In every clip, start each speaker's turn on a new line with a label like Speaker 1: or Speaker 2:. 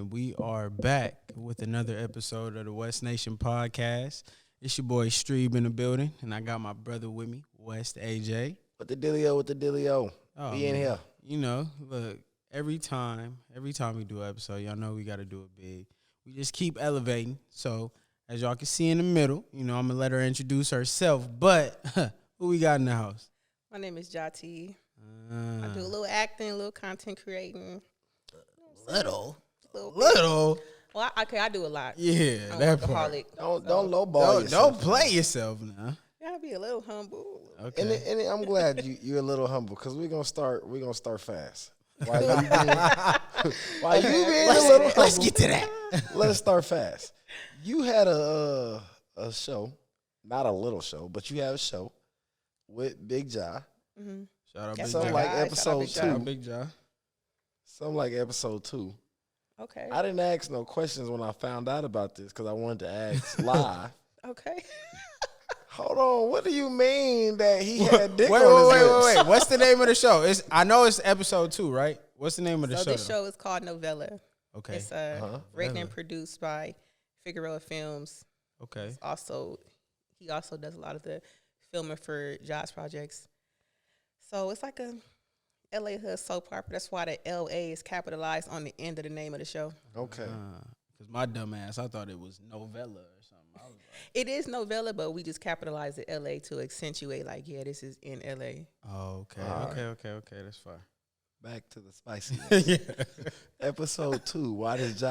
Speaker 1: and we are back with another episode of the West Nation Podcast. It's your boy Streeb in the building, and I got my brother with me, West AJ.
Speaker 2: With the dealio.
Speaker 1: Oh,
Speaker 2: Be in
Speaker 1: man.
Speaker 2: here.
Speaker 1: You know, look, every time we do an episode, y'all know we got to do it big. We just keep elevating. So, as y'all can see in the middle, you know, I'm going to let her introduce herself. But, who we got in the house?
Speaker 3: My name is Jati. I do a little acting, a little content creating.
Speaker 2: Little.
Speaker 3: Well, I do a lot.
Speaker 1: Yeah,
Speaker 3: I'm
Speaker 1: that
Speaker 3: a
Speaker 1: part.
Speaker 3: workaholic.
Speaker 2: Don't lowball yourself.
Speaker 1: Don't play yourself now.
Speaker 3: Gotta be a little humble.
Speaker 1: Okay.
Speaker 2: And I'm glad you're a little humble because we're gonna start fast. While you being a little humble,
Speaker 1: let's get to that.
Speaker 2: Let's start fast. You had a show, not a little show, but you have a show with Big Ja.
Speaker 3: Mm-hmm.
Speaker 1: Shout out
Speaker 3: That's
Speaker 1: Big
Speaker 2: Something
Speaker 1: Ja.
Speaker 2: like
Speaker 3: Shout out
Speaker 2: episode
Speaker 3: Big Ja.
Speaker 1: Shout out
Speaker 2: 2.
Speaker 1: Big Ja.
Speaker 2: Something like episode 2.
Speaker 3: Okay.
Speaker 2: I didn't ask no questions when I found out about this because I wanted to ask live.
Speaker 3: Okay.
Speaker 2: Hold on, what do you mean that he had dick on his lips?
Speaker 1: Wait. What's the name of the show? I know it's episode 2, right? What's the name of the
Speaker 3: So
Speaker 1: show?
Speaker 3: this show is called Novella.
Speaker 1: Okay.
Speaker 3: It's written and produced by Figueroa Films.
Speaker 1: Okay.
Speaker 3: He also does a lot of the filming for Josh projects. So it's like a LA hood soap opera. That's why the LA is capitalized on the end of the name of the show.
Speaker 2: Okay.
Speaker 1: Because my dumb ass, I thought it was novella or something. I was like,
Speaker 3: It is Novella, but we just capitalize the LA to accentuate, like, yeah, this is in LA.
Speaker 1: oh, okay.
Speaker 2: All
Speaker 1: Okay. That's fine.
Speaker 2: Back to the spicy.
Speaker 1: Yeah.
Speaker 2: Episode 2, why does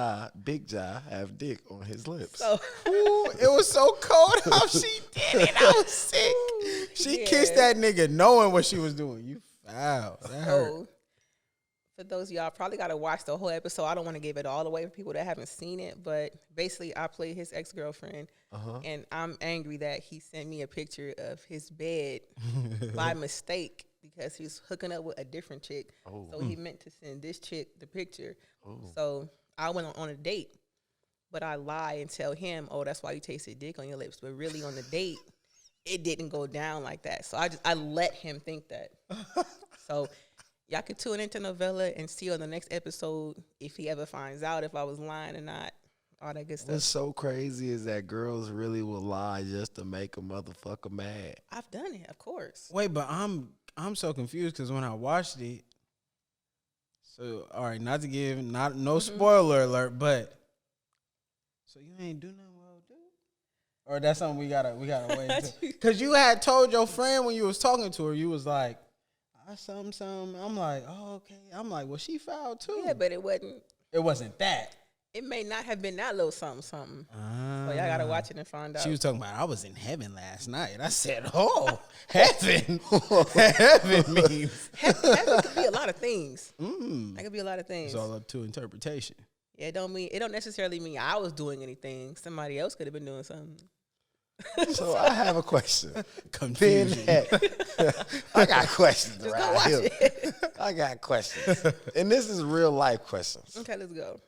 Speaker 2: Big Ja, have dick on his lips?
Speaker 3: So
Speaker 1: Ooh, it was so cold how she did it. I was sick. She
Speaker 3: Yeah.
Speaker 1: kissed that nigga knowing what she was doing. You foul. That hurt.
Speaker 3: So, for those of y'all, probably got to watch the whole episode. I don't want to give it all away for people that haven't seen it, but basically, I play his ex-girlfriend, and I'm angry that he sent me a picture of his bed by mistake because he was hooking up with a different chick. So he meant to send this chick the picture. So I went on a date, but I lie and tell him, oh, that's why you tasted dick on your lips. But really, on the date, it didn't go down like that. So I let him think that. So y'all could tune into Novella and see on the next episode if he ever finds out if I was lying or not. All that good stuff.
Speaker 2: What's so crazy is that girls really will lie just to make a motherfucker mad.
Speaker 3: I've done it, of course.
Speaker 1: Wait, but I'm so confused because when I watched it, so all right, not to give no spoiler alert, but so you ain't do nothing well, dude, or that's something we gotta wait because you had told your friend when you was talking to her, you was like, I something. I'm like, oh okay. I'm like, well, she foul too.
Speaker 3: Yeah, but it wasn't.
Speaker 1: It wasn't that.
Speaker 3: It may not have been that little something. So y'all gotta watch it and find out.
Speaker 1: She was talking about I was in heaven last night. I said, oh, heaven. Heaven means.
Speaker 3: Heaven could be a lot of things. That could be a lot of things.
Speaker 1: It's all up to interpretation.
Speaker 3: Yeah, it don't necessarily mean I was doing anything. Somebody else could have been doing something.
Speaker 2: So I have a question.
Speaker 1: Confusion.
Speaker 2: I got questions
Speaker 3: Just go
Speaker 2: right
Speaker 3: watch
Speaker 2: here.
Speaker 3: it.
Speaker 2: I got questions. And this is real life questions.
Speaker 3: Okay, let's go.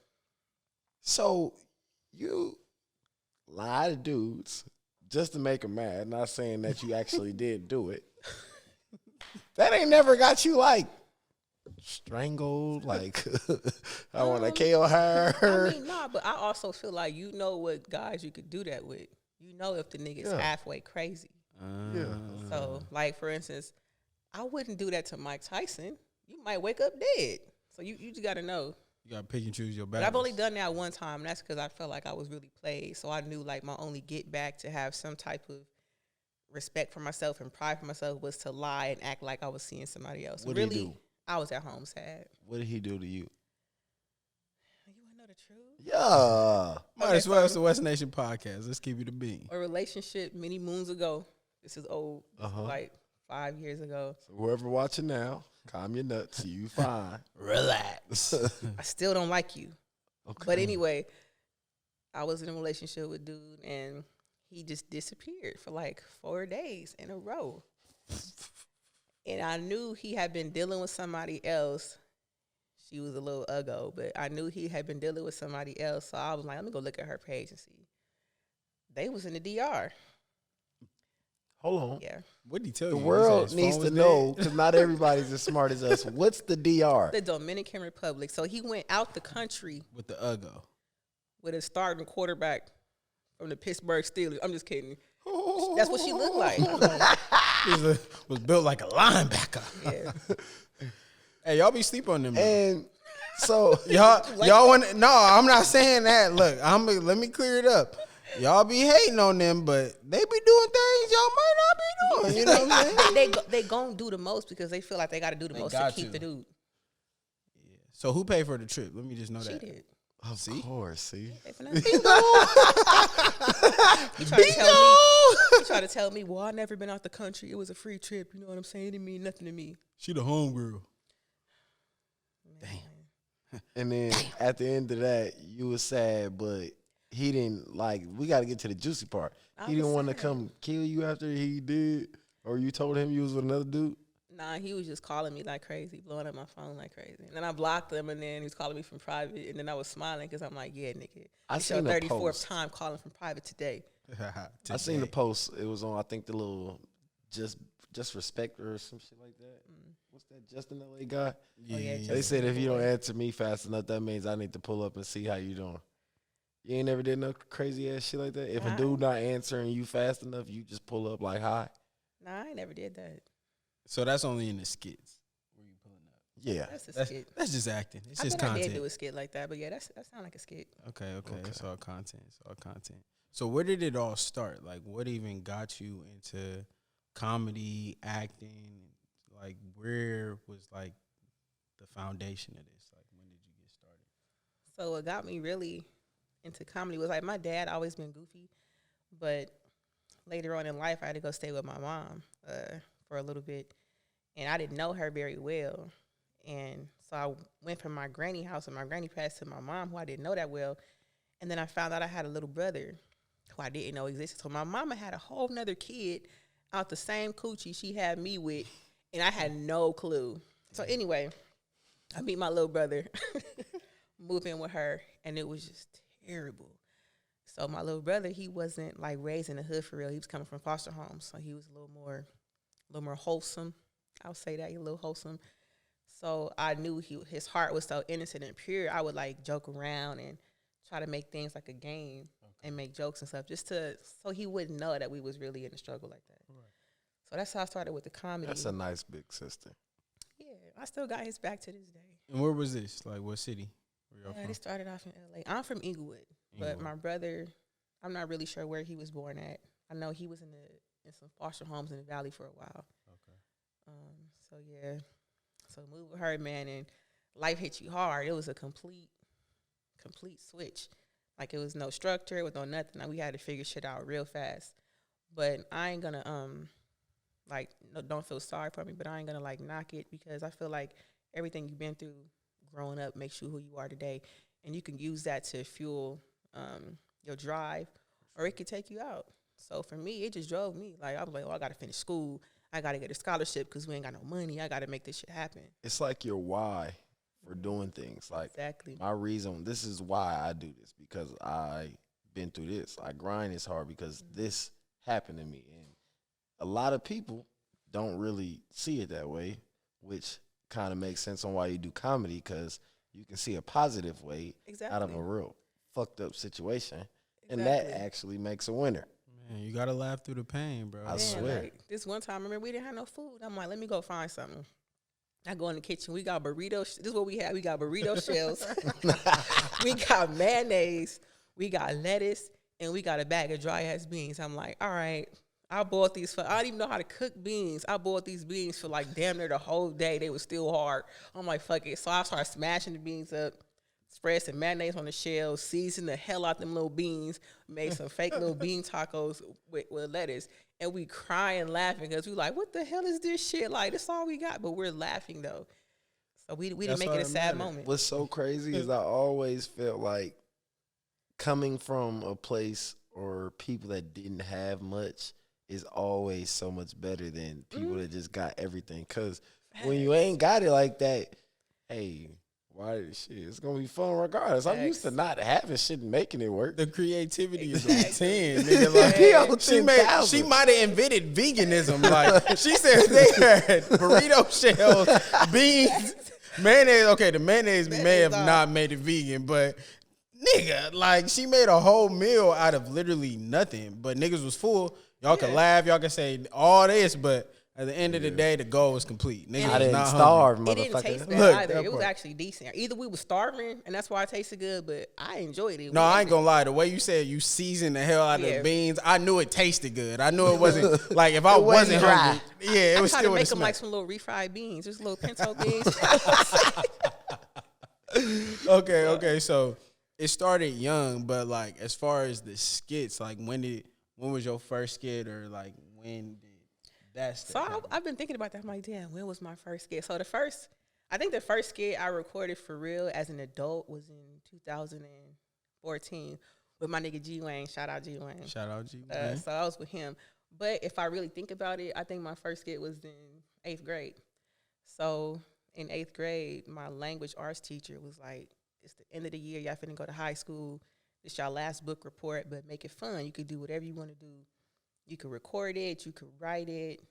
Speaker 2: So you lie to dudes just to make them mad, not saying that you actually did do it. That ain't never got you like strangled, like I want to kill her.
Speaker 3: I mean, nah, but I also feel like you know what guys you could do that with. You know if the nigga's halfway crazy.
Speaker 2: Yeah.
Speaker 3: So, like, for instance, I wouldn't do that to Mike Tyson. You might wake up dead. So you just got to know.
Speaker 1: You got to pick and choose your
Speaker 3: But
Speaker 1: battles.
Speaker 3: I've only done that one time, and that's because I felt like I was really played. So I knew, like, my only get back to have some type of respect for myself and pride for myself was to lie and act like I was seeing somebody else.
Speaker 2: What did
Speaker 3: really,
Speaker 2: he do?
Speaker 3: I was at home sad.
Speaker 2: What did he do to you?
Speaker 3: You want to know the truth?
Speaker 2: Yeah.
Speaker 1: Might as well. It's the West Nation Podcast. Let's keep you the bean.
Speaker 3: A relationship many moons ago. This is old. This is like 5 years ago.
Speaker 2: So whoever watching now, calm your nuts. You fine.
Speaker 1: Relax.
Speaker 3: I still don't like you.
Speaker 2: Okay.
Speaker 3: But anyway, I was in a relationship with dude, and he just disappeared for like 4 days in a row. And I knew he had been dealing with somebody else. She was a little uggo, but I knew he had been dealing with somebody else. So I was like, let me go look at her page and see. They was in the DR.
Speaker 2: Hold on.
Speaker 3: Yeah.
Speaker 1: What did he tell
Speaker 2: The
Speaker 1: you?
Speaker 2: world needs to know, because not everybody's as smart as us. What's the DR?
Speaker 3: The Dominican Republic. So he went out the country
Speaker 1: with the Uggo.
Speaker 3: with a starting quarterback from the Pittsburgh Steelers. I'm just kidding. That's what she looked like.
Speaker 1: He was built like a linebacker.
Speaker 3: Yeah.
Speaker 1: Hey, y'all be sleep on them.
Speaker 2: And so
Speaker 1: y'all want? No, I'm not saying that. Look, let me clear it up. Y'all be hating on them, but they be doing things y'all might not be doing. You know what I'm saying?
Speaker 3: They gon' do the most because they feel like they got to do the most to keep the dude.
Speaker 1: Yeah. So who paid for the trip? Let me just know
Speaker 3: She
Speaker 1: that.
Speaker 3: did.
Speaker 2: Of course, see.
Speaker 3: He tried to tell me, well, I never been out the country. It was a free trip. You know what I'm saying? It didn't mean nothing to me.
Speaker 1: She the homegirl.
Speaker 2: Damn. And then at the end of that, you was sad, but he didn't we got to get to the juicy part. He didn't want to come kill you after he did, or you told him you was with another dude?
Speaker 3: Nah, he was just calling me like crazy, blowing up my phone like crazy. And then I blocked him, and then he was calling me from private, and then I was smiling because I'm like, yeah, nigga. It's your 34th time calling from private today.
Speaker 2: I seen the post. It was on, I think, the little just respect or some shit like that. What's that, Justin LA guy?
Speaker 1: Yeah.
Speaker 2: They said if you don't answer me fast enough, that means I need to pull up and see how you doing. You ain't never did no crazy ass shit like that? If a dude not answering you fast enough, you just pull up like, hi?
Speaker 3: Nah, I ain't never did that.
Speaker 1: So that's only in the skits where you pulling up.
Speaker 2: Yeah.
Speaker 3: That's a skit.
Speaker 1: That's just acting. It's just
Speaker 3: I
Speaker 1: content.
Speaker 3: did do a skit like that, but yeah, that sound like a skit.
Speaker 1: Okay. It's all content. So where did it all start? Like, what even got you into comedy, acting? Like, where was like the foundation of this? Like, when did you get started?
Speaker 3: So what got me really into comedy was like my dad always been goofy, but later on in life I had to go stay with my mom for a little bit, and I didn't know her very well, and so I went from my granny house, and my granny passed to my mom, who I didn't know that well, and then I found out I had a little brother who I didn't know existed. So my mama had a whole nother kid out the same coochie she had me with, and I had no clue. So anyway, I meet my little brother, move in with her, and it was just terrible. So my little brother, he wasn't like raised in the hood for real. He was coming from foster homes, so he was a little more wholesome. I'll say that, he a little wholesome. So I knew his heart was so innocent and pure. I would like joke around and try to make things like a game and make jokes and stuff, just so he wouldn't know that we was really in a struggle like that. Right. So that's how I started with the comedy.
Speaker 2: That's a nice big sister.
Speaker 3: Yeah, I still got his back to this day.
Speaker 1: And where was this? Like, what city? Where y'all from?
Speaker 3: They started off in LA. I'm from Inglewood, but my brother, I'm not really sure where he was born at. I know he was in some foster homes in the Valley for a while. Okay. So yeah, so moved with her, man, and life hit you hard. It was a complete switch. Like, it was no structure, it was no nothing. Like, we had to figure shit out real fast. But I ain't gonna don't feel sorry for me, but I ain't gonna like knock it, because I feel like everything you've been through growing up makes you who you are today, and you can use that to fuel your drive, or it could take you out. So for me, it just drove me. Like, I was like, I got to finish school. I got to get a scholarship because we ain't got no money. I got to make this shit happen.
Speaker 2: It's like your why for doing things. Like,
Speaker 3: exactly.
Speaker 2: My reason, this is why I do this, because I been through this. I grind this hard because this happened to me. And a lot of people don't really see it that way, which kind of makes sense on why you do comedy, because you can see a positive way out of a real fucked up situation. And that actually makes a winner.
Speaker 1: Man, you gotta laugh through the pain, bro.
Speaker 2: I swear.
Speaker 3: Like, this one time, remember, we didn't have no food. I'm like, let me go find something. I go in the kitchen. We got burritos. This is what we have. We got burrito shells. We got mayonnaise. We got lettuce. And we got a bag of dry ass beans. I'm like, all right. I bought these I don't even know how to cook beans. I bought these beans for like damn near the whole day. They were still hard. I'm like, fuck it. So I started smashing the beans up, spread some mayonnaise on the shells, seasoned the hell out them little beans, made some fake little bean tacos with lettuce. And we crying, laughing, because we like, what the hell is this shit? Like, that's all we got. But we're laughing, though. So we didn't make it a sad moment.
Speaker 2: What's so crazy is I always felt like coming from a place or people that didn't have much is always so much better than people that just got everything. Because when you ain't got it like that, hey, Why shit? It's gonna be fun regardless. I'm used to not having shit and making it work.
Speaker 1: The creativity is on 10, nigga. Like, she might have invented veganism. Like she said, they had burrito shells, beans, mayonnaise. Okay, the mayonnaise may have not made it vegan, but nigga, like she made a whole meal out of literally nothing. But niggas was full. Y'all can laugh, y'all can say all this, but at the end of the day, the goal was complete. Niggas
Speaker 2: I didn't
Speaker 1: not
Speaker 2: starve,
Speaker 3: It
Speaker 2: motherfucker.
Speaker 3: didn't taste bad
Speaker 1: Look,
Speaker 3: either.
Speaker 1: that
Speaker 3: It was
Speaker 1: part.
Speaker 3: actually decent. Either we was starving, and that's why it tasted good, but I enjoyed it.
Speaker 1: No, I ain't gonna lie. The way you said you seasoned the hell out of the beans, I knew it tasted good. I knew it wasn't like if I wasn't
Speaker 2: dry.
Speaker 1: hungry. Yeah, it was
Speaker 3: I tried
Speaker 1: still
Speaker 3: to make them
Speaker 1: like
Speaker 3: like some little refried beans, just little pinto beans.
Speaker 1: okay. So it started young, but like as far as the skits, like when was your first skit, or like when did that start?
Speaker 3: So I've been thinking about that. I'm like, damn, when was my first skit? So I think the first skit I recorded for real as an adult was in 2014 with my nigga G Wayne. Shout out G Wayne.
Speaker 1: Shout out G.
Speaker 3: So I was with him. But if I really think about it, I think my first skit was in 8th grade. So in 8th grade, my language arts teacher was like, it's the end of the year. Y'all finna go to high school. It's y'all last book report, but make it fun. You could do whatever you want to do. You could record it. You could write it.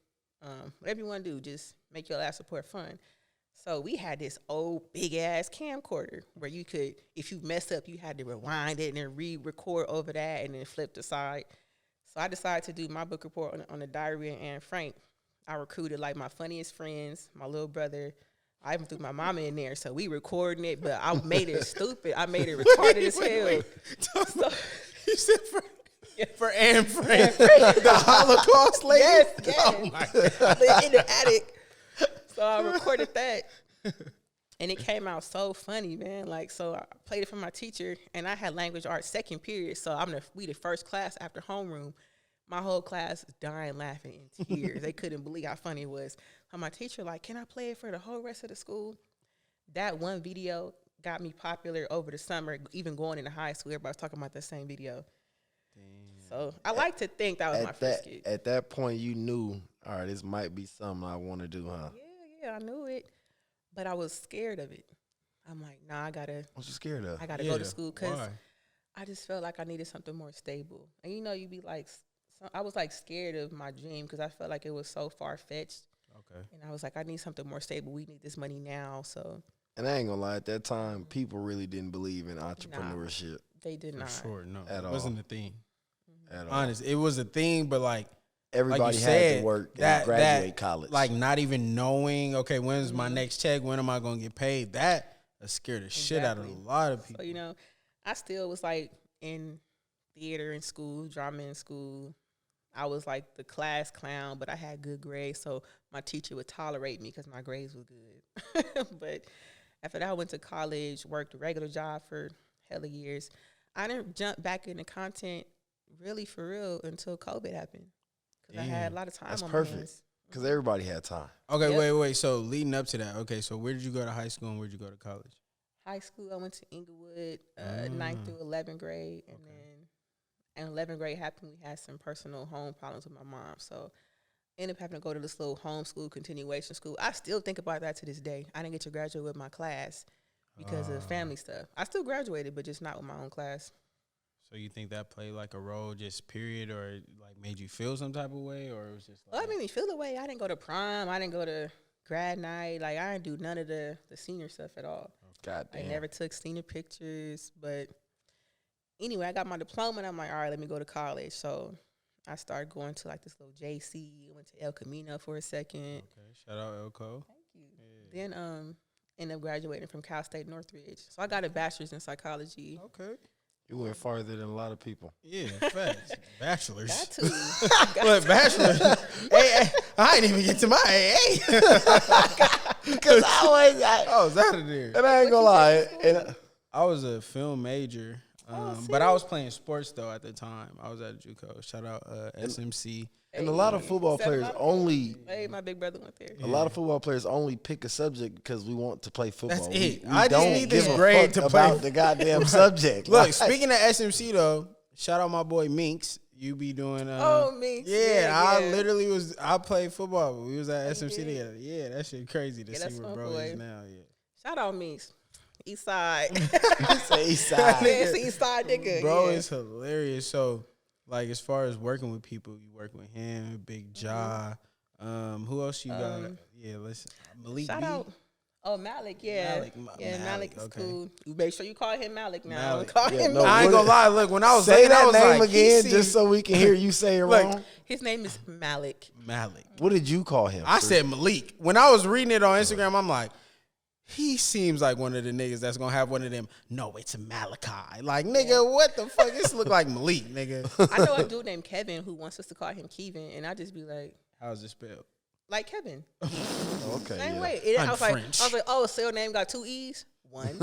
Speaker 3: Whatever you want to do, just make your last report fun. So we had this old big-ass camcorder where you could, if you mess up, you had to rewind it and then re-record over that and then flip the side. So I decided to do my book report on the diary of Anne Frank. I recruited like my funniest friends, my little brother. I even threw my mama in there, so we recording it, but I made it stupid. I made it retarded as hell. So,
Speaker 1: You said for Anne Frank, the Holocaust lady?
Speaker 3: yes.
Speaker 1: Oh my God.
Speaker 3: I lived in the attic. So I recorded that. And it came out so funny, man. Like, so I played it for my teacher, and I had language arts second period. So we the first class after homeroom. My whole class was dying laughing in tears. They couldn't believe how funny it was. So my teacher like, can I play it for the whole rest of the school? That one video got me popular over the summer, even going into high school. Everybody's talking about that same video. Damn. So I like to think that was my first gig.
Speaker 2: At that point, you knew, all right, this might be something I want to do, huh?
Speaker 3: Yeah, I knew it. But I was scared of it. I'm like, nah,
Speaker 2: What you scared of?
Speaker 3: I gotta go to school because I just felt like I needed something more stable. And you know, you be like, I was like scared of my dream because I felt like it was so far fetched.
Speaker 1: Okay.
Speaker 3: And I was like, I need something more stable. We need this money now. So.
Speaker 2: And I ain't gonna lie, at that time, people really didn't believe in entrepreneurship.
Speaker 3: They did not.
Speaker 1: For sure, no.
Speaker 2: At
Speaker 1: It
Speaker 2: all.
Speaker 1: wasn't a thing.
Speaker 2: At all.
Speaker 1: Honest, it was a thing, but like
Speaker 2: Everybody
Speaker 1: like you
Speaker 2: had
Speaker 1: said,
Speaker 2: to work and graduate college.
Speaker 1: Like not even knowing, okay, when's my next check? When am I gonna get paid? That scared the shit out of a lot of people.
Speaker 3: So, you know, I still was like in theater in school, drama in school. I was like the class clown, but I had good grades, so my teacher would tolerate me because my grades were good. But after that, I went to college, worked a regular job for hella years. I didn't jump back into content really for real until COVID happened because I had a lot of time
Speaker 2: That's
Speaker 3: on
Speaker 2: perfect.
Speaker 3: my hands.
Speaker 2: Because everybody had time.
Speaker 1: Okay,
Speaker 3: Yep.
Speaker 1: wait. So leading up to that, okay, so where did you go to high school and where did you go to college?
Speaker 3: High school, I went to Inglewood, 9th through 11th grade, and then in 11th grade happened, we had some personal home problems with my mom, so ended up having to go to this little homeschool continuation school. I still think about that to this day. I didn't get to graduate with my class because of family stuff. I still graduated, but just not with my own class.
Speaker 1: So you think that played like a role, just period, or like made you feel some type of way, or it was just like?
Speaker 3: Well, it made me feel the way. I didn't go to prom. I didn't go to grad night. Like, I didn't do none of the senior stuff at all.
Speaker 2: Goddamn.
Speaker 3: I never took senior pictures, but anyway, I got my diploma, and I'm like, all right, let me go to college. So I started going to like this little JC. Went to El Camino for a second.
Speaker 1: Okay, shout out Elko.
Speaker 3: Thank you. Yeah. Then ended up graduating from Cal State Northridge. So I got a bachelor's in psychology.
Speaker 1: Okay.
Speaker 2: You went farther than a lot of people.
Speaker 1: Yeah, facts. Bachelors.
Speaker 3: Got to.
Speaker 1: Look, bachelors. hey, I ain't even get to my AA.
Speaker 2: Because I
Speaker 1: was out of there.
Speaker 2: and I ain't gonna lie. And
Speaker 1: I was a film major, but I was playing sports though at the time. I was at JUCO. Shout out SMC.
Speaker 2: And a lot of football players only.
Speaker 3: Hey, my big brother went there.
Speaker 2: A lot of football players only pick a subject because we want to play football.
Speaker 1: That's it.
Speaker 2: We
Speaker 1: I just
Speaker 2: don't
Speaker 1: need this
Speaker 2: give a
Speaker 1: grade
Speaker 2: fuck
Speaker 1: to play.
Speaker 2: about the goddamn subject.
Speaker 1: Look,
Speaker 2: Like,
Speaker 1: speaking of SMC though, shout out my boy Minx. You be doing
Speaker 3: Minx.
Speaker 1: Yeah, I
Speaker 3: yeah.
Speaker 1: literally was. I played football, but we was at SMC together. Yeah, that shit crazy to
Speaker 3: Yeah, that's
Speaker 1: see where
Speaker 3: my
Speaker 1: bro
Speaker 3: boy.
Speaker 1: is now. Yeah.
Speaker 3: Shout out Minx. East Side.
Speaker 2: Say East Side.
Speaker 3: Yeah, it's East Side nigga.
Speaker 1: Bro,
Speaker 3: yeah.
Speaker 1: it's hilarious. So, like, as far as working with people, you work with him, Big Jaw. Who else you got? Yeah, listen, Malik
Speaker 3: Shout
Speaker 1: B.
Speaker 3: out. Oh, Malik, yeah. Malik is
Speaker 1: okay.
Speaker 3: cool. You make sure you call him Malik now.
Speaker 1: Malik.
Speaker 3: Call
Speaker 2: Yeah,
Speaker 3: him
Speaker 2: no,
Speaker 3: Malik.
Speaker 1: I ain't gonna lie. Look, when I was
Speaker 2: Say
Speaker 1: looking, I
Speaker 2: that
Speaker 1: was
Speaker 2: name
Speaker 1: like,
Speaker 2: again,
Speaker 1: he
Speaker 2: just so we can hear you say it
Speaker 1: Look,
Speaker 2: wrong.
Speaker 3: His name is Malik.
Speaker 1: Malik.
Speaker 2: What did you call him?
Speaker 1: I said Malik. When I was reading it on Instagram, I'm like, he seems like one of the niggas that's gonna have one of them. No, it's a Malachi. Like, nigga, what the fuck? This look like Malik, nigga.
Speaker 3: I know a dude named Kevin who wants us to call him Kevin, and I just be like,
Speaker 1: How's it spelled?
Speaker 3: like Kevin.
Speaker 2: Okay.
Speaker 3: Same
Speaker 2: Yeah.
Speaker 3: way.
Speaker 1: I'm
Speaker 3: I was
Speaker 1: French.
Speaker 3: like, oh, so your name got 2 E's? One.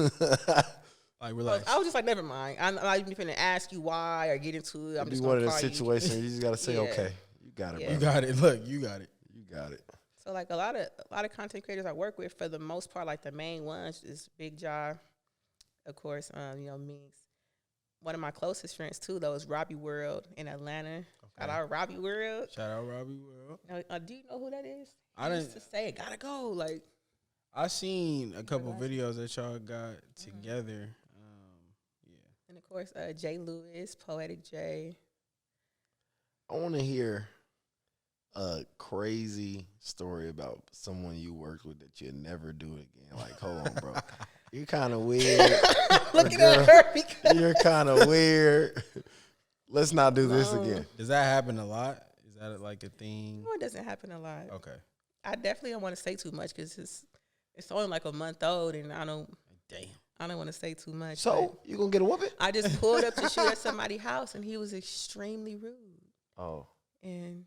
Speaker 1: Like, relax.
Speaker 3: I was just like, never mind. I'm not even finna ask you why or get into it. I'm
Speaker 2: Be
Speaker 3: just
Speaker 2: one
Speaker 3: gonna
Speaker 2: of
Speaker 3: call
Speaker 2: the situations you just gotta say,
Speaker 3: Yeah.
Speaker 2: okay, you got it,
Speaker 3: Yeah.
Speaker 2: bro.
Speaker 1: You got it. Look, you got it.
Speaker 2: You got it.
Speaker 3: So like a lot of content creators I work with, for the most part, like the main ones is Big Jaw, of course. Meeks. One of my closest friends too, though, is Robbie World in Atlanta. Shout out Robbie World.
Speaker 1: Shout out Robbie World.
Speaker 3: Now, do you know who that is?
Speaker 1: I
Speaker 3: He
Speaker 1: didn't.
Speaker 3: used to say, "Gotta go." Like,
Speaker 1: I seen a couple videos that y'all got together. Yeah.
Speaker 3: and of course, Jay Lewis, Poetic J.
Speaker 2: I want to hear a crazy story about someone you worked with that you'd never do again. Like, hold on, bro. You're kind of weird.
Speaker 3: Looking
Speaker 2: girl,
Speaker 3: at her because
Speaker 2: You're kind of weird. Let's not do this again.
Speaker 1: Does that happen a lot? Is that like a thing?
Speaker 3: it doesn't happen a lot.
Speaker 1: Okay.
Speaker 3: I definitely don't want to say too much because it's only like a month old, and I don't want to say too much.
Speaker 2: So, you going to get a whooping?
Speaker 3: I just pulled up to shoot at somebody's house, and he was extremely rude,
Speaker 2: Oh.
Speaker 3: and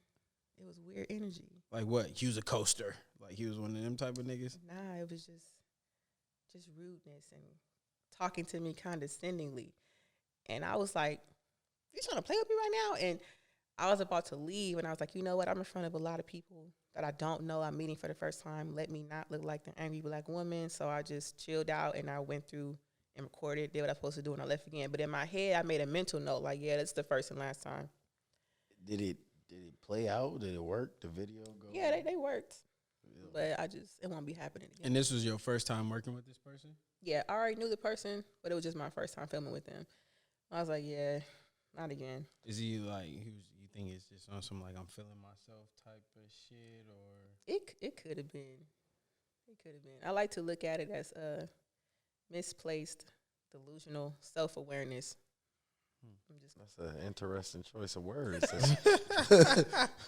Speaker 3: it was weird energy.
Speaker 1: Like what? He was a coaster. Like he was one of them type of niggas.
Speaker 3: Nah, it was just rudeness and talking to me condescendingly, and I was like, "You trying to play with me right now?" And I was about to leave, and I was like, "You know what? I'm in front of a lot of people that I don't know. I'm meeting for the first time. Let me not look like the angry black woman." So I just chilled out, and I went through and recorded, did what I was supposed to do, and I left again. But in my head, I made a mental note, like, yeah, that's the first and last time.
Speaker 2: Did it play out? Did it work? The video go?
Speaker 3: Yeah, they worked. But it won't be happening again.
Speaker 1: And this was your first time working with this person?
Speaker 3: Yeah, I already knew the person, but it was just my first time filming with them. I was like, yeah, not again.
Speaker 1: Is he like you think it's just on some like I'm feeling myself type of shit, or
Speaker 3: It could have been. It could have been. I like to look at it as misplaced, delusional self-awareness.
Speaker 2: That's an interesting choice of words.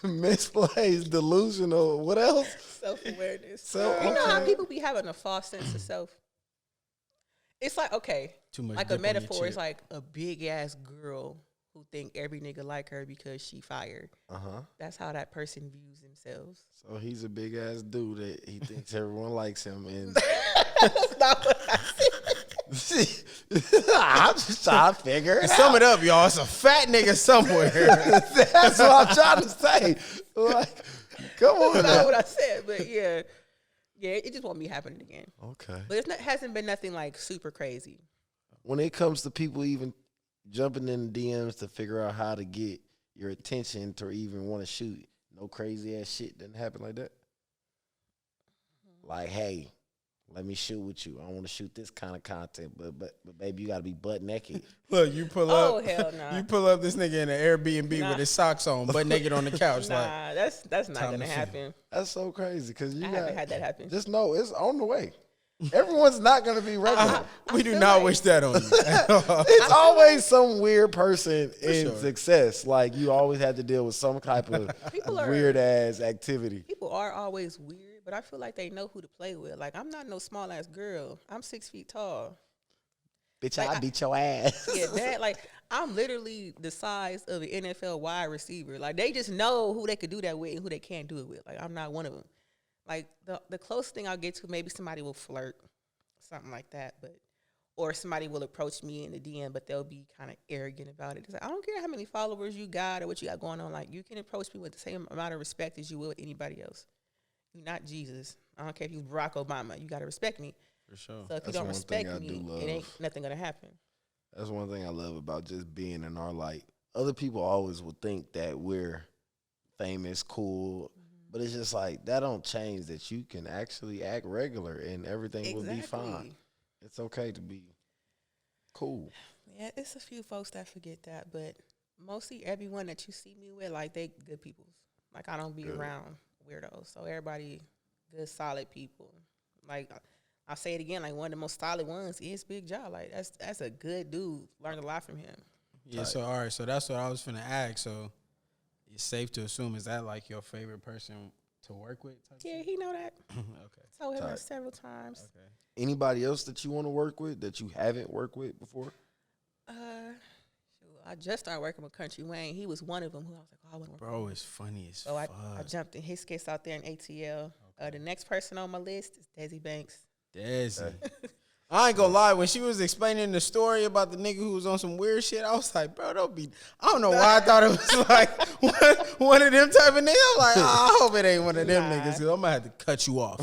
Speaker 2: Misplaced, delusional. What else?
Speaker 3: Self-awareness.
Speaker 2: So,
Speaker 3: You know how
Speaker 2: okay.
Speaker 3: people be having a false sense of self? It's like, okay,
Speaker 1: too much?
Speaker 3: like
Speaker 1: dip
Speaker 3: a
Speaker 1: on your
Speaker 3: metaphor is
Speaker 1: chip?
Speaker 3: like a big-ass girl who think every nigga like her because she fired.
Speaker 2: Uh-huh.
Speaker 3: That's how that person views themselves.
Speaker 2: So he's a big ass dude that he thinks everyone likes him, and
Speaker 3: That's not what I said.
Speaker 2: I'm just trying to figure it
Speaker 1: And
Speaker 2: out.
Speaker 1: sum it up, y'all. It's a fat nigga somewhere.
Speaker 2: That's what I'm trying to say. Like, come on
Speaker 3: That's not
Speaker 2: now.
Speaker 3: what I said, but yeah, it just won't be happening again.
Speaker 2: Okay.
Speaker 3: But hasn't been nothing like super crazy.
Speaker 2: When it comes to people even jumping in the DMs to figure out how to get your attention to even want to shoot, no crazy ass shit didn't happen like that. Like, hey, let me shoot with you. I want to shoot this kind of content, but baby, you got to be butt naked.
Speaker 1: Look, you pull
Speaker 3: Oh,
Speaker 1: up.
Speaker 3: hell nah.
Speaker 1: You pull up this nigga in an Airbnb
Speaker 3: Nah.
Speaker 1: with his socks on, butt naked on the couch. Like,
Speaker 3: Nah, that's not
Speaker 1: time
Speaker 3: gonna
Speaker 1: to
Speaker 3: happen.
Speaker 2: That's so crazy because you
Speaker 3: I
Speaker 2: got
Speaker 3: haven't had that happen.
Speaker 2: just know it's on the way. Everyone's not gonna be regular.
Speaker 1: we do
Speaker 3: feel
Speaker 1: not
Speaker 3: like-
Speaker 1: wish that on you.
Speaker 2: It's always some weird person in
Speaker 1: sure.
Speaker 2: success. Like you always have to deal with some type of
Speaker 3: People are-
Speaker 2: weird ass activity.
Speaker 3: People are always weird, but I feel like they know who to play with. Like, I'm not no small ass girl. I'm 6 feet tall.
Speaker 2: Bitch,
Speaker 3: Like,
Speaker 2: I beat your ass.
Speaker 3: Yeah, that like I'm literally the size of an NFL wide receiver. Like, they just know who they could do that with and who they can't do it with. Like, I'm not one of them. Like, the closest thing I'll get to, maybe somebody will flirt, something like that, or somebody will approach me in the DM, but they'll be kind of arrogant about it. It's like, I don't care how many followers you got or what you got going on. Like, you can approach me with the same amount of respect as you would anybody else. You're not Jesus. I don't care if you're Barack Obama. You got to respect me.
Speaker 1: For sure.
Speaker 3: So if you
Speaker 2: That's
Speaker 3: don't
Speaker 2: one thing
Speaker 3: respect
Speaker 2: I do
Speaker 3: me,
Speaker 2: love.
Speaker 3: it ain't nothing going to happen.
Speaker 2: That's one thing I love about just being in our light. Other people always will think that we're famous, cool, but it's just like that don't change that you can actually act regular and everything will be fine. It's okay to be cool.
Speaker 3: Yeah, it's a few folks that forget that, but mostly everyone that you see me with, like, they good people. Like, I don't be around weirdos. So everybody good, solid people. Like, I'll say it again, like, one of the most solid ones is Big Jaw. Like, that's a good dude. Learned a lot from him.
Speaker 1: Yeah, so all right, so that's what I was finna ask. So it's safe to assume, is that like your favorite person to work with?
Speaker 3: Yeah, he know that.
Speaker 1: Okay.
Speaker 3: Told him that several times.
Speaker 1: Okay.
Speaker 2: Anybody else that you want to work with that you haven't worked with before?
Speaker 3: I just started working with Country Wayne. He was one of them who I was like, oh, I want to work
Speaker 1: Bro,
Speaker 3: with.
Speaker 1: it's funny as
Speaker 3: So
Speaker 1: fuck.
Speaker 3: I jumped in his skits out there in ATL. The next person on my list is Desi Banks.
Speaker 1: Desi. I ain't gonna lie, when she was explaining the story about the nigga who was on some weird shit, I was like, bro, don't be. I don't know why I thought it was like one of them type of niggas. I'm like, I hope it ain't one of them niggas, because I'm gonna have to cut you off.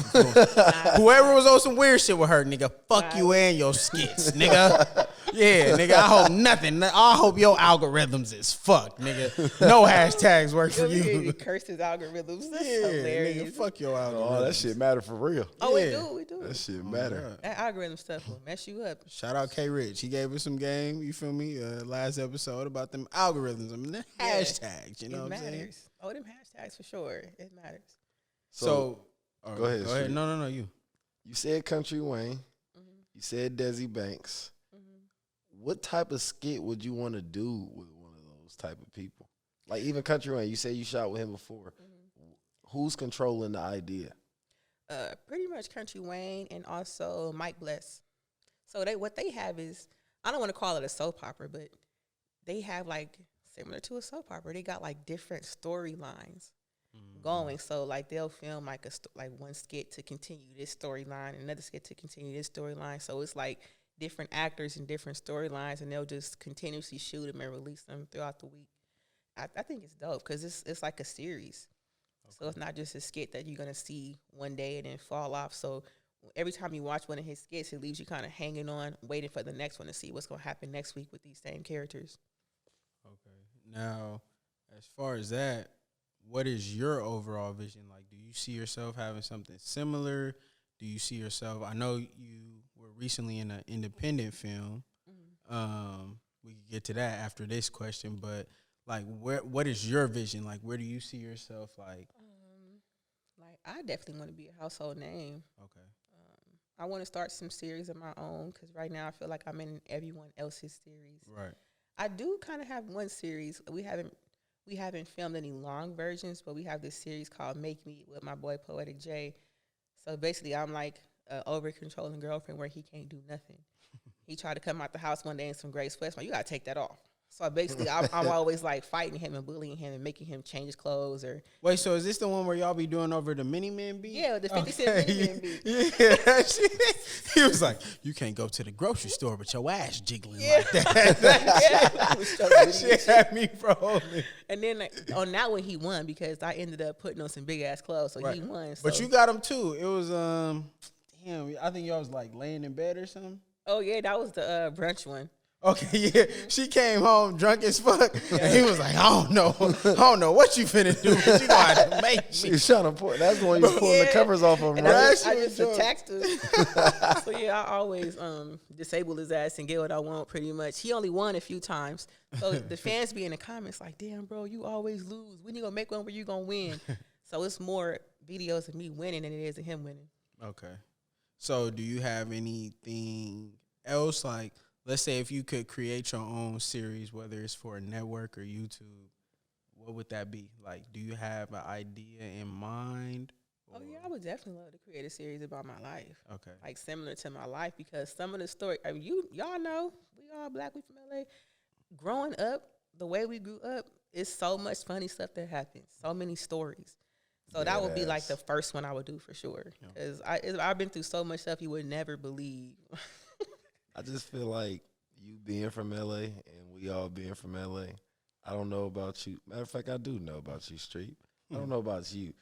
Speaker 1: Whoever was on some weird shit with her, nigga, fuck you and your skits, nigga. Yeah, nigga, I hope nothing. I hope your algorithms is fucked, nigga. No hashtags work for you.
Speaker 3: He cursed his algorithms. That's
Speaker 1: Yeah,
Speaker 3: hilarious.
Speaker 1: nigga, fuck your algorithms.
Speaker 2: Oh, that shit matter for real.
Speaker 3: Oh,
Speaker 1: Yeah.
Speaker 3: we do.
Speaker 2: That shit matter.
Speaker 3: That algorithm stuff will mess you up.
Speaker 1: Shout out K Rich. He gave us some game, you feel me? Last episode about them algorithms. I mean, the hashtags, you know
Speaker 3: It
Speaker 1: what I'm saying?
Speaker 3: matters. Oh, them hashtags for sure. It matters.
Speaker 1: So
Speaker 2: go ahead,
Speaker 1: Go ahead.
Speaker 2: Street.
Speaker 1: No, you.
Speaker 2: You said Country Wayne. You said Desi Banks. What type of skit would you want to do with one of those type of people? Like even Country Wayne, you said you shot with him before. Who's controlling the idea?
Speaker 3: Pretty much Country Wayne and also Mike Bless. So what they have is, I don't want to call it a soap opera, but they have like similar to a soap opera. They got like different storylines going. So like they'll film like like one skit to continue this storyline, another skit to continue this storyline. So it's like different actors and different storylines, and they'll just continuously shoot them and release them throughout the week. I think it's dope because it's like a series. Okay. So it's not just a skit that you're going to see one day and then fall off. So every time you watch one of his skits, it leaves you kind of hanging on, waiting for the next one to see what's going to happen next week with these same characters.
Speaker 1: Okay. Now, as far as that, what is your overall vision? Like, do you see yourself having something similar? Do you see yourself? I know you were recently in an independent film. We can get to that after this question, but like, what is your vision? Like, where do you see yourself? Like
Speaker 3: I definitely want to be a household name.
Speaker 1: Okay.
Speaker 3: I want to start some series of my own because right now I feel like I'm in everyone else's series.
Speaker 1: Right.
Speaker 3: I do kind of have one series. We haven't filmed any long versions, but we have this series called Make Me with my boy Poetic J. So basically, I'm like an over-controlling girlfriend where he can't do nothing. He tried to come out the house one day in some gray sweats. Like, you got to take that off. So basically, I'm always like fighting him and bullying him and making him change his clothes. Or
Speaker 1: Wait, so is this the one where y'all be doing over the Mini Man beat?
Speaker 3: Yeah, the 50 Cent Mini Man beat.
Speaker 1: Yeah, he was like, you can't go to the grocery store with your ass jiggling like that. That shit had me frozen.
Speaker 3: And then on that one, he won because I ended up putting on some big ass clothes, so he won. So.
Speaker 1: But you got him too. It was damn. I think y'all was like laying in bed or something.
Speaker 3: Oh yeah, that was the brunch one.
Speaker 1: Okay, yeah. She came home drunk as fuck, and he was like, I don't know what you finna do, but you gonna have to make me.
Speaker 2: She was trying to pull. That's when you was pulling the covers off of him,
Speaker 3: And
Speaker 2: right?
Speaker 3: I just attacked her. So yeah, I always disable his ass and get what I want pretty much. He only won a few times. So the fans be in the comments like, damn, bro, you always lose. When you gonna make one where you gonna win? So it's more videos of me winning than it is of him winning.
Speaker 1: Okay. So do you have anything else? Like, let's say if you could create your own series, whether it's for a network or YouTube, what would that be? Like, do you have an idea in mind?
Speaker 3: Oh yeah, I would definitely love to create a series about my life.
Speaker 1: Okay.
Speaker 3: Like similar to my life, because some of the story, I mean, y'all know, we all black, we from LA. Growing up, the way we grew up, it's so much funny stuff that happens. So many stories. So that would be like the first one I would do for sure. Because I've been through so much stuff you would never believe.
Speaker 2: I just feel like you being from LA and we all being from LA, I don't know about you. Matter of fact, I do know about you, Street. I don't know about you.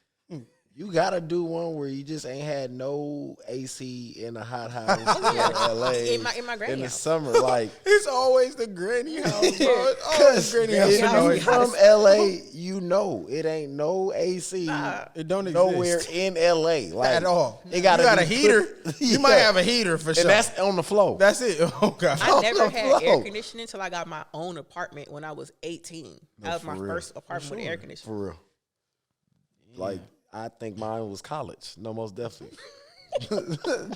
Speaker 2: You gotta do one where you just ain't had no AC in a hot house in LA
Speaker 3: in my granny
Speaker 2: in the
Speaker 3: house.
Speaker 2: summer. Like,
Speaker 1: It's always the granny house, bro. It's always
Speaker 2: cause
Speaker 1: granny
Speaker 2: if
Speaker 1: house.
Speaker 2: you
Speaker 1: You
Speaker 2: from LA, you know it ain't no AC
Speaker 1: It don't exist
Speaker 2: nowhere in LA. Like,
Speaker 1: at all.
Speaker 2: It gotta
Speaker 1: you got
Speaker 2: be
Speaker 1: a heater.
Speaker 2: put-
Speaker 1: You might
Speaker 2: Yeah.
Speaker 1: have a heater for sure.
Speaker 2: and that's on the floor.
Speaker 1: That's it. Oh god.
Speaker 3: I never
Speaker 2: the
Speaker 3: had air
Speaker 2: floor.
Speaker 3: conditioning until I got my own apartment when I was 18. That was
Speaker 2: for
Speaker 3: my
Speaker 2: real.
Speaker 3: first apartment with air conditioning.
Speaker 2: For real. Like, I think mine was college. No, most definitely.